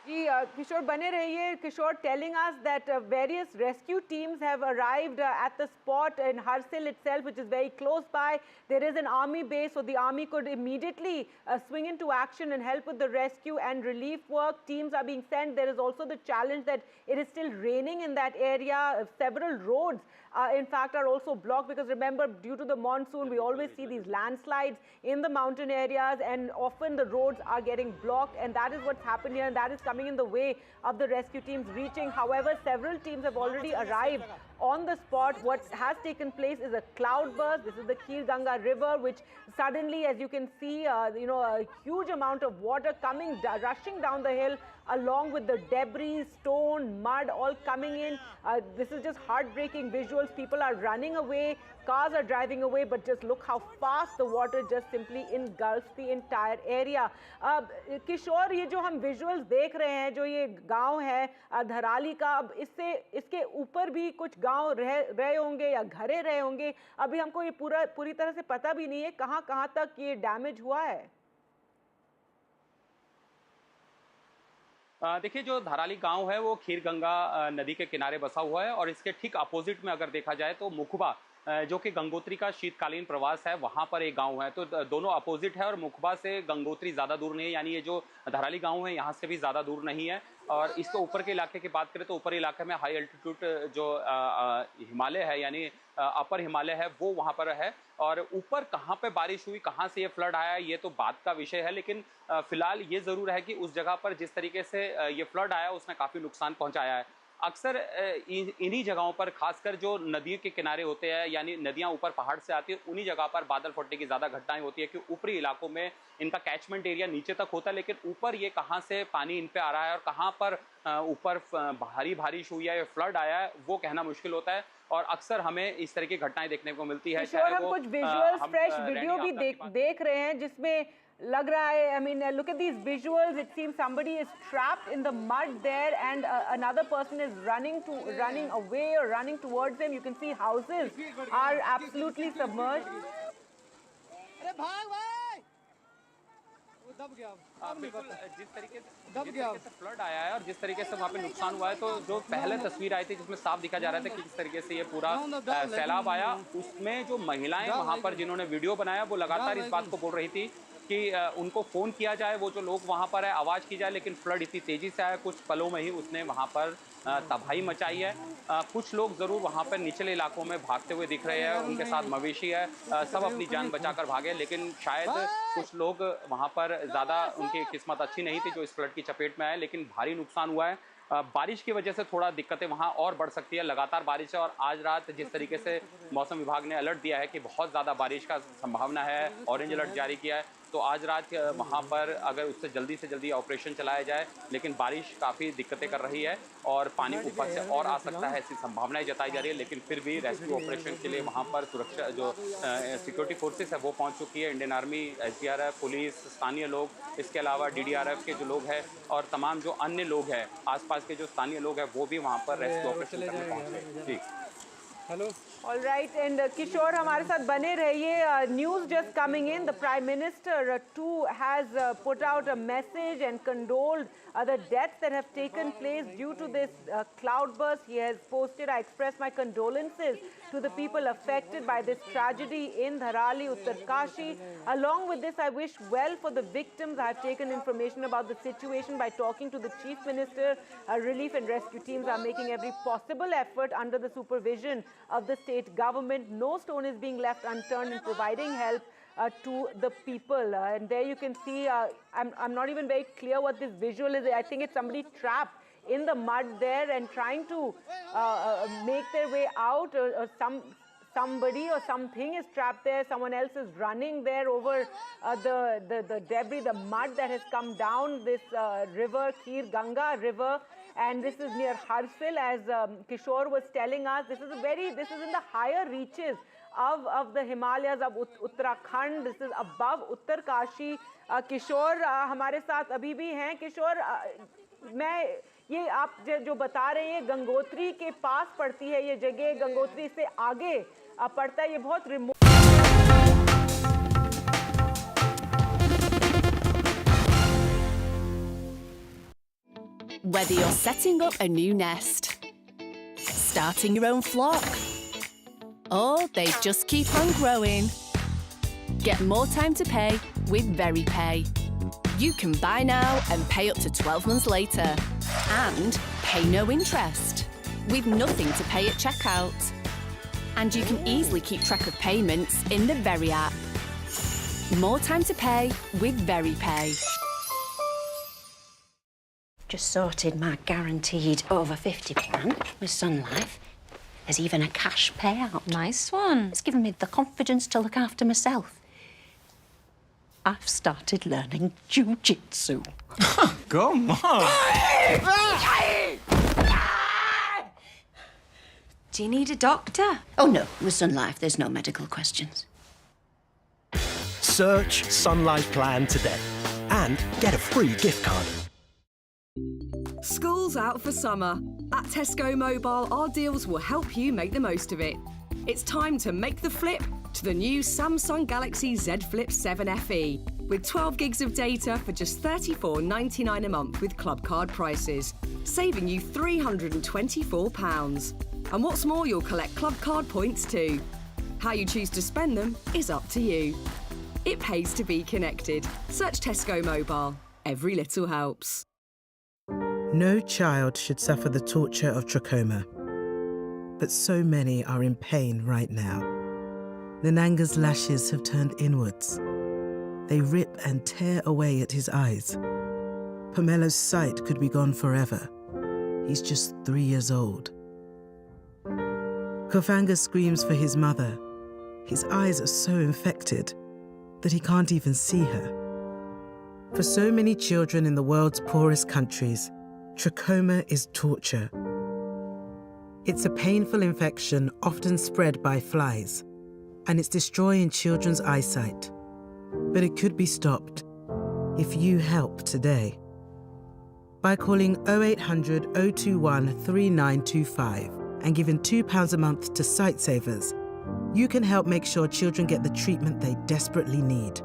Kishore बने रहिए। Kishore telling us that various rescue teams have arrived at the spot in Harsil itself, which is very close by. There is an army base, so the army could immediately swing into action and help with the rescue and relief work. Teams are being sent. There is also the challenge that it is still raining in that area. Several roads in fact are also blocked, because remember, due to the monsoon we always see these landslides in the mountain areas, and often the roads are getting blocked, and that is what's happened here, and that is coming in the way of the rescue teams reaching. However, several teams have already arrived on the spot. What has taken place is a cloudburst. This is the Kheer Ganga river, which suddenly, as you can see, a huge amount of water coming, rushing down the hill, along with the debris, stone, mud, all coming in. This is just heartbreaking visuals. People are running away, cars are driving away, but just look how fast the water just simply engulfs the entire area. किशोर, ये जो हम visuals देख रहे हैं, जो ये गांव है धराली का, अब इसके ऊपर भी कुछ गांव रहे होंगे या घरे रहे होंगे। अभी हमको ये पूरी तरह से पता भी नहीं है कहाँ तक ये डैमेज हुआ है। देखिए, जो धराली गांव है वो खीर गंगा नदी के किनारे बसा हुआ है और इसके ठीक अपोजिट में अगर देखा जाए तो मुखबा, जो कि गंगोत्री का शीतकालीन प्रवास है, वहां पर एक गांव है। तो दोनों अपोजिट है और मुखबा से गंगोत्री ज़्यादा दूर नहीं है, यानी ये जो धराली गांव है यहाँ से भी ज़्यादा दूर नहीं है। और इसके ऊपर के इलाके की बात करें तो ऊपर इलाके में हाई एल्टीट्यूड जो हिमालय है, यानी अपर हिमालय है, वो वहाँ पर है। और ऊपर कहाँ पे बारिश हुई, कहाँ से ये फ्लड आया, ये तो बात का विषय है। लेकिन फिलहाल ये ज़रूर है कि उस जगह पर जिस तरीके से ये फ्लड आया उसने काफ़ी नुकसान पहुँचाया है। अक्सर इन्हीं जगहों पर, खासकर जो नदियों के किनारे होते हैं, यानी नदियां ऊपर पहाड़ से आती है, उन्हीं जगह पर बादल फटने की ज़्यादा घटनाएं होती है कि ऊपरी इलाकों में इनका कैचमेंट एरिया नीचे तक होता है, लेकिन ऊपर ये कहां से पानी इन पे आ रहा है और कहां पर ऊपर भारी बारिश हुई है या फ्लड आया है, वो कहना मुश्किल होता है। और अक्सर हमें इस तरह की घटनाएं देखने को मिलती है। हम कुछ विजुअल्स, फ्रेश वीडियो भी देख रहे हैं जिसमें लग रहा है, I mean, look at these visuals. It seems somebody is trapped in the mud there, and another person is running away or running towards them. You can see houses are absolutely submerged. बिल्कुल, जिस तरीके से flood आया है और जिस तरीके से वहाँ पे नुकसान हुआ है, तो जो पहले तस्वीर आई थी जिसमें साफ दिखा जा रहा था कि किस तरीके से ये पूरा सैलाब आया, उसमें जो महिलाएं वहाँ पर जिन्होंने वीडियो बनाया वो लगातार इस बात को बोल रही थी कि उनको फ़ोन किया जाए, वो जो लोग वहाँ पर है आवाज़ की जाए, लेकिन फ्लड इतनी तेज़ी से आया, कुछ पलों में ही उसने वहाँ पर तबाही मचाई है। कुछ लोग ज़रूर वहाँ पर निचले इलाकों में भागते हुए दिख रहे हैं, उनके साथ मवेशी है, सब अपनी जान बचाकर भागे, लेकिन शायद कुछ लोग वहाँ पर ज़्यादा, उनकी किस्मत अच्छी नहीं थी जो इस फ्लड की चपेट में आए, लेकिन भारी नुकसान हुआ है। बारिश की वजह से थोड़ा दिक्कतें वहाँ और बढ़ सकती है, लगातार बारिश है। और आज रात जिस तरीके से मौसम विभाग ने अलर्ट दिया है कि बहुत ज़्यादा बारिश का संभावना है, ऑरेंज अलर्ट जारी किया है, तो आज रात वहाँ पर अगर उससे जल्दी से जल्दी ऑपरेशन चलाया जाए, लेकिन बारिश काफ़ी दिक्कतें कर रही है और पानी ऊपर से और आ सकता है, ऐसी संभावनाएं जताई जा रही है। लेकिन फिर भी रेस्क्यू ऑपरेशन के लिए वहाँ पर सुरक्षा जो सिक्योरिटी फोर्सेस है वो पहुँच चुकी है। इंडियन आर्मी, एसडीआरएफ, पुलिस, स्थानीय लोग, इसके अलावा डीडीआरएफ के जो लोग हैं और तमाम जो अन्य लोग हैं, आसपास के जो स्थानीय लोग हैं, वो भी वहाँ पर रेस्क्यू ऑपरेशन करने पहुँचे। जी, hello. All right, and Kishore, हमारे साथ बने रहिए. News just coming in. The Prime Minister too has put out a message and condoled the deaths that have taken place due to this cloudburst. He has posted, "I express my condolences to the people affected by this tragedy in Dharali, Uttarkashi. Along with this, I wish well for the victims. I have taken information about the situation by talking to the Chief Minister. Relief and rescue teams are making every possible effort under the supervision of the state government. No stone is being left unturned in providing help to the people. And there you can see, I'm not even very clear what this visual is. I think it's somebody trapped in the mud there and trying to make their way out, or somebody or something is trapped there. Someone else is running there over the debris, the mud that has come down this river, Kheer Ganga river. And this is near Harsil, as Kishore was telling us. This is in the higher reaches of the Himalayas of Uttarakhand. This is above Uttarkashi. Kishore हमारे साथ अभी भी हैं. Kishore, ये आप जो बता रहे हैं, गंगोत्री के पास पड़ती है ये जगह, गंगोत्री से आगे पड़ता है, ये बहुत remote. Whether you're setting up a new nest, starting your own flock, or they just keep on growing, get more time to pay with VeryPay. You can buy now and pay up to 12 months later, and pay no interest, with nothing to pay at checkout. And you can easily keep track of payments in the Very app. More time to pay with VeryPay. Just sorted my guaranteed over 50 plan with Sun Life. There's even a cash payout. Nice one. It's given me the confidence to look after myself. I've started learning jiu-jitsu. Come on. Do you need a doctor? Oh, no. With Sun Life, there's no medical questions. Search Sun Life Plan today and get a free gift card. School's out for summer. At Tesco Mobile, our deals will help you make the most of it. It's time to make the flip to the new Samsung Galaxy Z Flip 7 FE with 12 gigs of data for just $34.99 a month with club card prices, saving you £324. And what's more, you'll collect club card points too. How you choose to spend them is up to you. It pays to be connected. Search Tesco Mobile. Every little helps. No child should suffer the torture of trachoma, but so many are in pain right now. Nananga's lashes have turned inwards. They rip and tear away at his eyes. Pamelo's sight could be gone forever. He's just 3 years old. Kofanga screams for his mother. His eyes are so infected that he can't even see her. For so many children in the world's poorest countries, trachoma is torture. It's a painful infection often spread by flies, and it's destroying children's eyesight. But it could be stopped if you help today. By calling 0800 021 3925 and giving £2 a month to Sightsavers, you can help make sure children get the treatment they desperately need.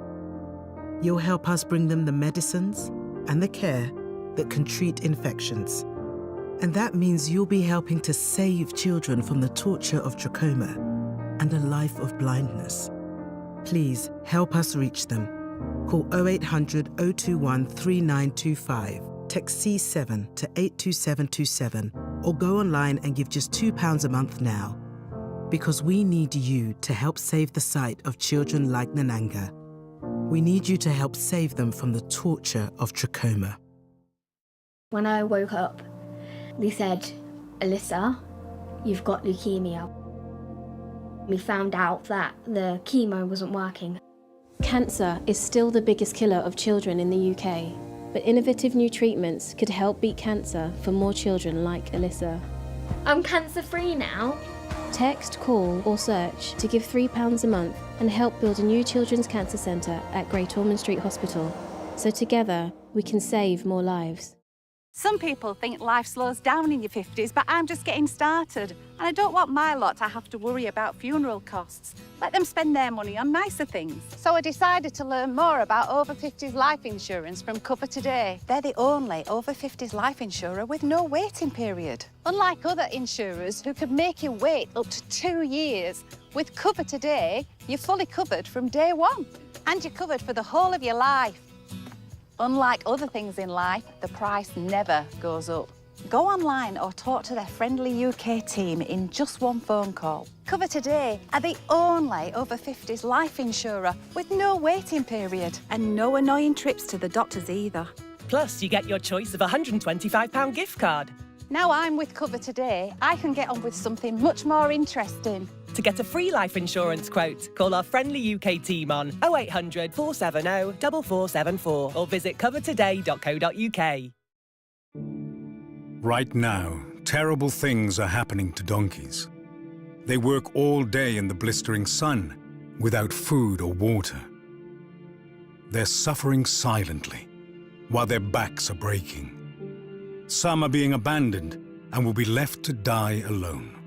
You'll help us bring them the medicines and the care that can treat infections. And that means you'll be helping to save children from the torture of trachoma and a life of blindness. Please help us reach them. Call 0800 021 3925, text C7 to 82727, or go online and give just £2 a month now. Because we need you to help save the sight of children like Nananga. We need you to help save them from the torture of trachoma. When I woke up, they said, Alyssa, you've got leukemia. We found out that the chemo wasn't working. Cancer is still the biggest killer of children in the UK, but innovative new treatments could help beat cancer for more children like Alyssa. I'm cancer-free now. Text, call or search to give £3 a month and help build a new children's cancer centre at Great Ormond Street Hospital. So together we can save more lives. Some people think life slows down in your 50s, but I'm just getting started. And I don't want my lot to have to worry about funeral costs. Let them spend their money on nicer things. So I decided to learn more about over 50s life insurance from Cover Today. They're the only over 50s life insurer with no waiting period. Unlike other insurers who could make you wait up to 2 years, with Cover Today, you're fully covered from day one. And you're covered for the whole of your life. Unlike other things in life, the price never goes up. Go online or talk to their friendly UK team in just one phone call. Cover Today are the only over 50s life insurer with no waiting period and no annoying trips to the doctors either. Plus, you get your choice of a £125 gift card. Now I'm with Cover Today, I can get on with something much more interesting. To get a free life insurance quote, call our friendly UK team on 0800 470 4474 or visit covertoday.co.uk. Right now, terrible things are happening to donkeys. They work all day in the blistering sun, without food or water. They're suffering silently, while their backs are breaking. Some are being abandoned and will be left to die alone.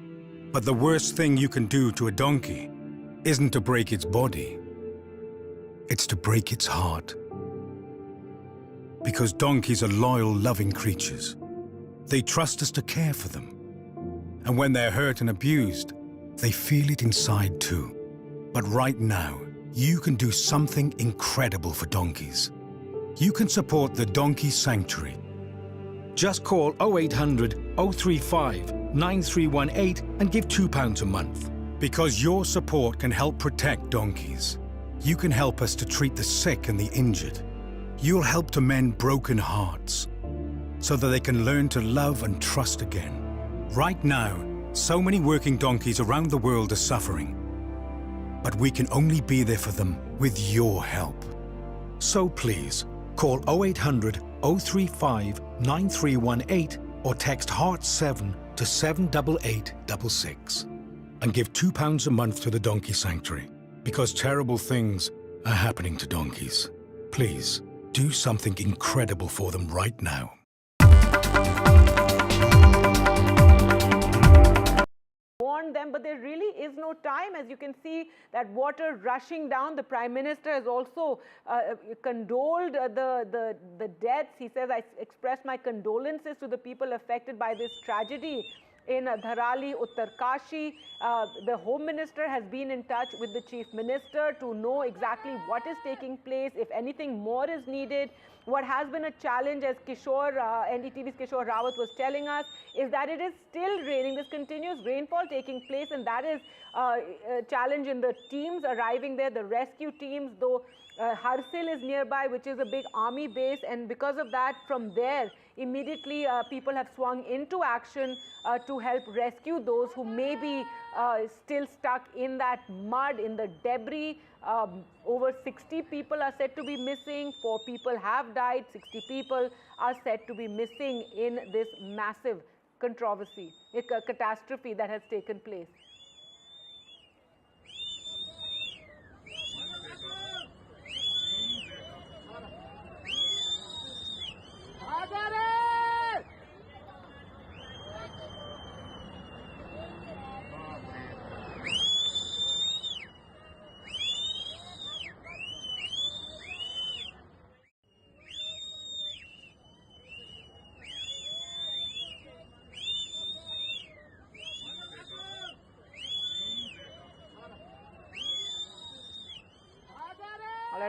But the worst thing you can do to a donkey isn't to break its body. It's to break its heart. Because donkeys are loyal, loving creatures. They trust us to care for them. And when they're hurt and abused, they feel it inside too. But right now, you can do something incredible for donkeys. You can support the Donkey Sanctuary. Just call 0800 035 9318 and give £2 a month. Because your support can help protect donkeys. You can help us to treat the sick and the injured. You'll help to mend broken hearts so that they can learn to love and trust again. Right now, so many working donkeys around the world are suffering. But we can only be there for them with your help. So please, call 0800 035 9318 or text HEART7 to 78866 and give £2 a month to the Donkey Sanctuary, because terrible things are happening to donkeys. Please, do something incredible for them right now. Warned them, but there really is no time. As you can see, that water rushing down. The Prime Minister has also condoled the deaths. He says, I express my condolences to the people affected by this tragedy in Dharali, Uttarkashi. The Home Minister has been in touch with the Chief Minister to know exactly what is taking place, if anything more is needed. What has been a challenge, as NDTV's Kishore Rawat was telling us, is that it is still raining. This continuous rainfall taking place, and that is a challenge in the teams arriving there, the rescue teams, though Harsil is nearby, which is a big army base, and because of that, from there, immediately people have swung into action to help rescue those who may be still stuck in that mud, in the debris. Over 60 people are said to be missing. 4 people have died. 60 people are said to be missing in this massive controversy, a catastrophe that has taken place.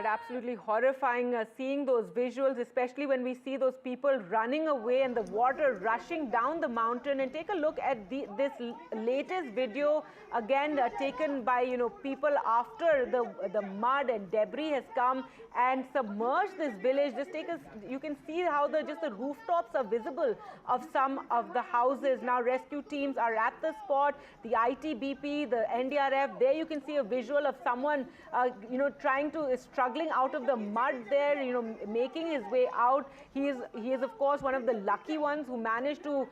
Absolutely horrifying seeing those visuals, especially when we see those people running away and the water rushing down the mountain. And take a look at this latest video, again taken by people after the mud and debris has come and submerged this village. You can see how just the rooftops are visible of some of the houses. Now rescue teams are at the spot, the ITBP, the NDRF. There you can see a visual of someone struggling out of the mud there, making his way out. He is of course one of the lucky ones who managed to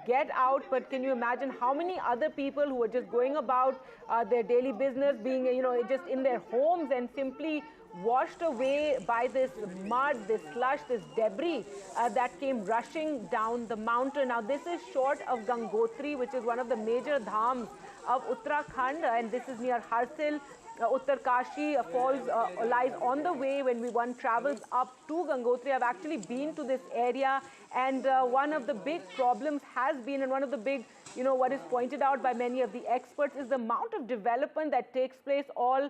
get out. But can you imagine how many other people who are just going about their daily business, being just in their homes and simply washed away by this mud, this slush, this debris that came rushing down the mountain. Now this is short of Gangotri, which is one of the major dhams of Uttarakhand, and this is near Harsil. Uttarkashi lies on the way when one travels up to Gangotri. I've actually been to this area, and one of the big problems has been, and one of the big, what is pointed out by many of the experts, is the amount of development that takes place all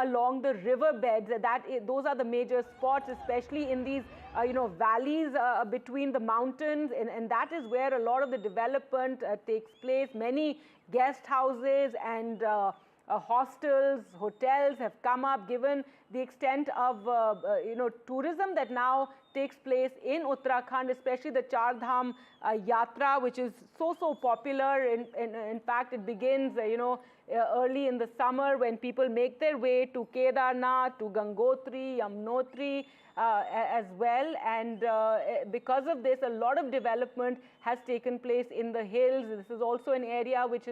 along the river beds. Those are the major spots, especially in these valleys between the mountains, and that is where a lot of the development takes place. Many guest houses and hostels, hotels have come up, given the extent of tourism that now takes place in Uttarakhand, especially the Char Dham Yatra, which is so popular. In fact, it begins early in the summer when people make their way to Kedarnath, to Gangotri, Yamunotri as well, and because of this, a lot of development has taken place in the hills. This is also an area which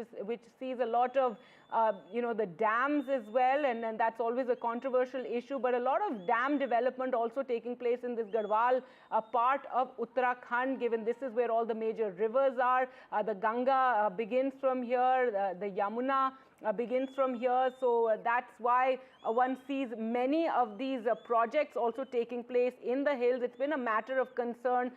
sees a lot of the dams as well, and that's always a controversial issue, but a lot of dam development also taking place in this Garhwal part of Uttarakhand, given this is where all the major rivers are. The Ganga begins from here, the Yamuna begins from here, so that's why one sees many of these projects also taking place in the hills. It's been a matter of concern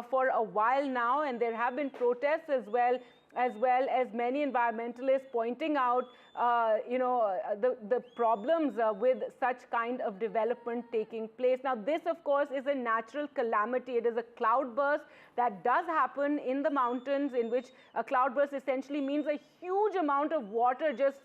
for a while now, and there have been protests as well as many environmentalists pointing out the problems with such kind of development taking place. Now, this of course is a natural calamity. It is a cloudburst that does happen in the mountains, in which a cloudburst essentially means a huge amount of water just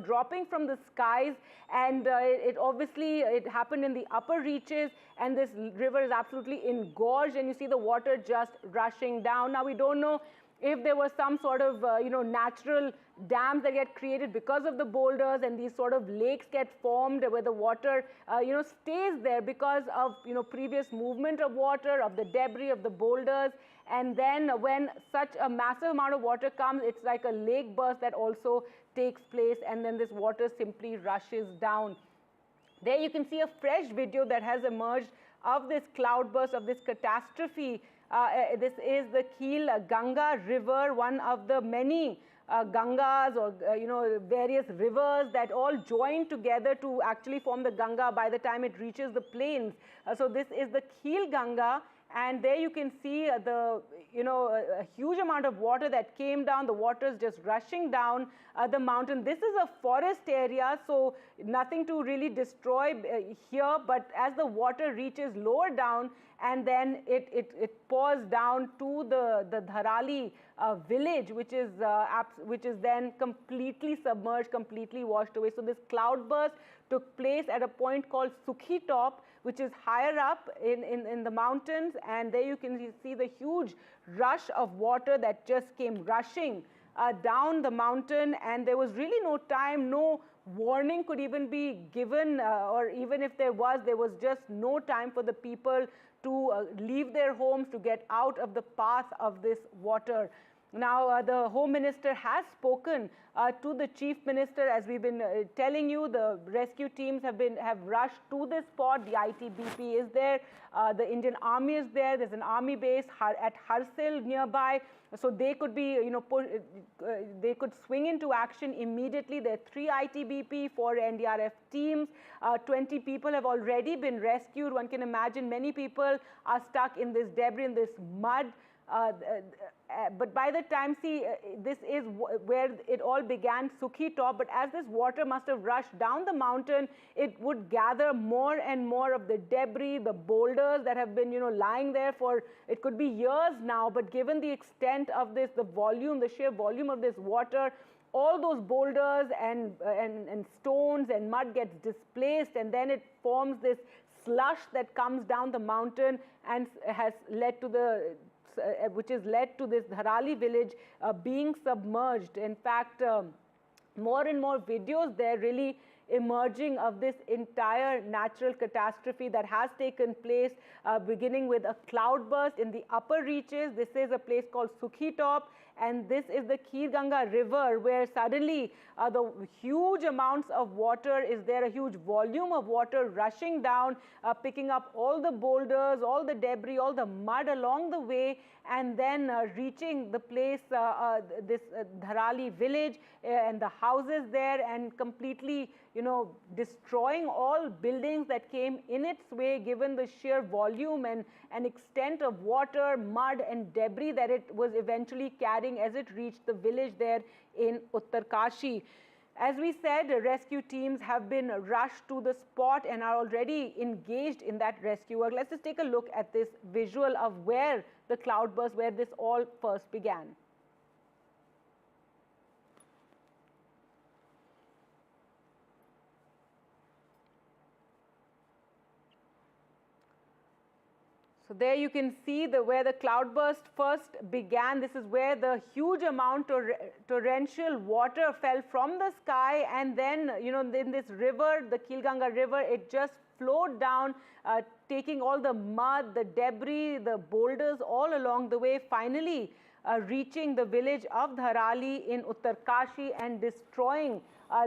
dropping from the skies, and it happened in the upper reaches, and this river is absolutely engorged, and you see the water just rushing down. Now, we don't know if there was some sort of natural dams that get created because of the boulders, and these sort of lakes get formed where the water stays there because of previous movement of water, of the debris, of the boulders, and then when such a massive amount of water comes, it's like a lake burst that also takes place, and then this water simply rushes down. There you can see a fresh video that has emerged of this cloudburst, of this catastrophe. This is the Khil Ganga River, one of the many Gangas or various rivers that all join together to actually form the Ganga by the time it reaches the plains. So this is the Khil Ganga, and there you can see a huge amount of water that came down. The water is just rushing down the mountain. This is a forest area, so nothing to really destroy here, but as the water reaches lower down, and then it pours down to the Dharali village, which is then completely submerged, completely washed away. So this cloudburst took place at a point called Sukhi Top, which is higher up in the mountains, and there you can see the huge rush of water that just came rushing down the mountain, and there was really no time, no warning could even be given, or even if there was just no time for the people to leave their homes, to get out of the path of this water. Now, the Home Minister has spoken to the Chief Minister. As we've been telling you, the rescue teams have rushed to this spot. The ITBP is there. The Indian Army is there. There's an army base at Harsil nearby. So they could be, they could swing into action immediately. There are 3 ITBP, 4 NDRF teams. 20 people have already been rescued. One can imagine many people are stuck in this debris, in this mud. But by the time, this is where it all began, Sukhi Top, but as this water must have rushed down the mountain, it would gather more and more of the debris, the boulders that have been, lying there for, it could be years now, but given the extent of this, the sheer volume of this water, all those boulders and stones and mud gets displaced, and then it forms this slush that comes down the mountain and has led to which has led to this Dharali village being submerged. In fact, more and more videos there really emerging of this entire natural catastrophe that has taken place, beginning with a cloudburst in the upper reaches. This is a place called Sukhi Top, and this is the Kheer Ganga river, where suddenly the huge amounts of water is there, a huge volume of water rushing down, picking up all the boulders, all the debris, all the mud along the way, and then reaching the place, this Dharali village and the houses there, and completely, destroying all buildings that came in its way, given the sheer volume and extent of water, mud and debris that it was eventually carrying as it reached the village there in Uttarkashi. As we said, rescue teams have been rushed to the spot and are already engaged in that rescue work. Let's just take a look at this visual of where the cloudburst, where this all first began. So there you can see where the cloudburst first began. This is where the huge amount of torrential water fell from the sky, and then, in this river, the Kheer Ganga river, it just flowed down, taking all the mud, the debris, the boulders all along the way, finally reaching the village of Dharali in Uttarkashi and destroying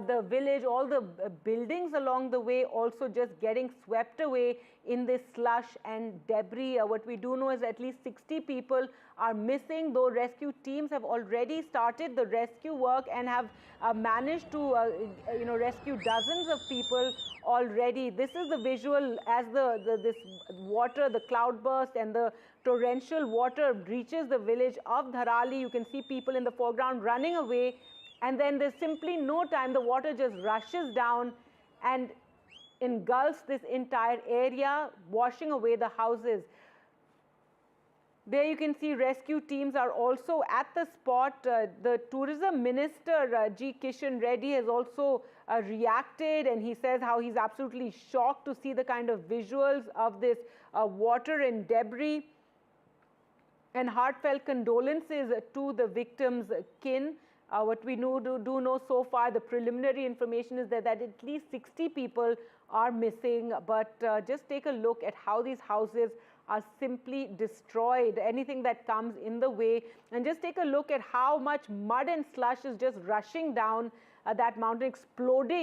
the village, all the buildings along the way also just getting swept away in this slush and debris. What we do know is at least 60 people are missing, though rescue teams have already started the rescue work and have managed to rescue dozens of people already. This is the visual as this water, the cloudburst and the torrential water reaches the village of Dharali. You can see people in the foreground running away, and then there's simply no time. The water just rushes down and engulfs this entire area, washing away the houses. There you can see rescue teams are also at the spot. The tourism minister, G. Kishan Reddy, has also reacted, and he says how he's absolutely shocked to see the kind of visuals of this water and debris, and heartfelt condolences to the victims' kin. What we do know so far, the preliminary information is that at least 60 people are missing, but just take a look at how these houses are simply destroyed, anything that comes in the way, and just take a look at how much mud and slush is just rushing down that mountain, exploding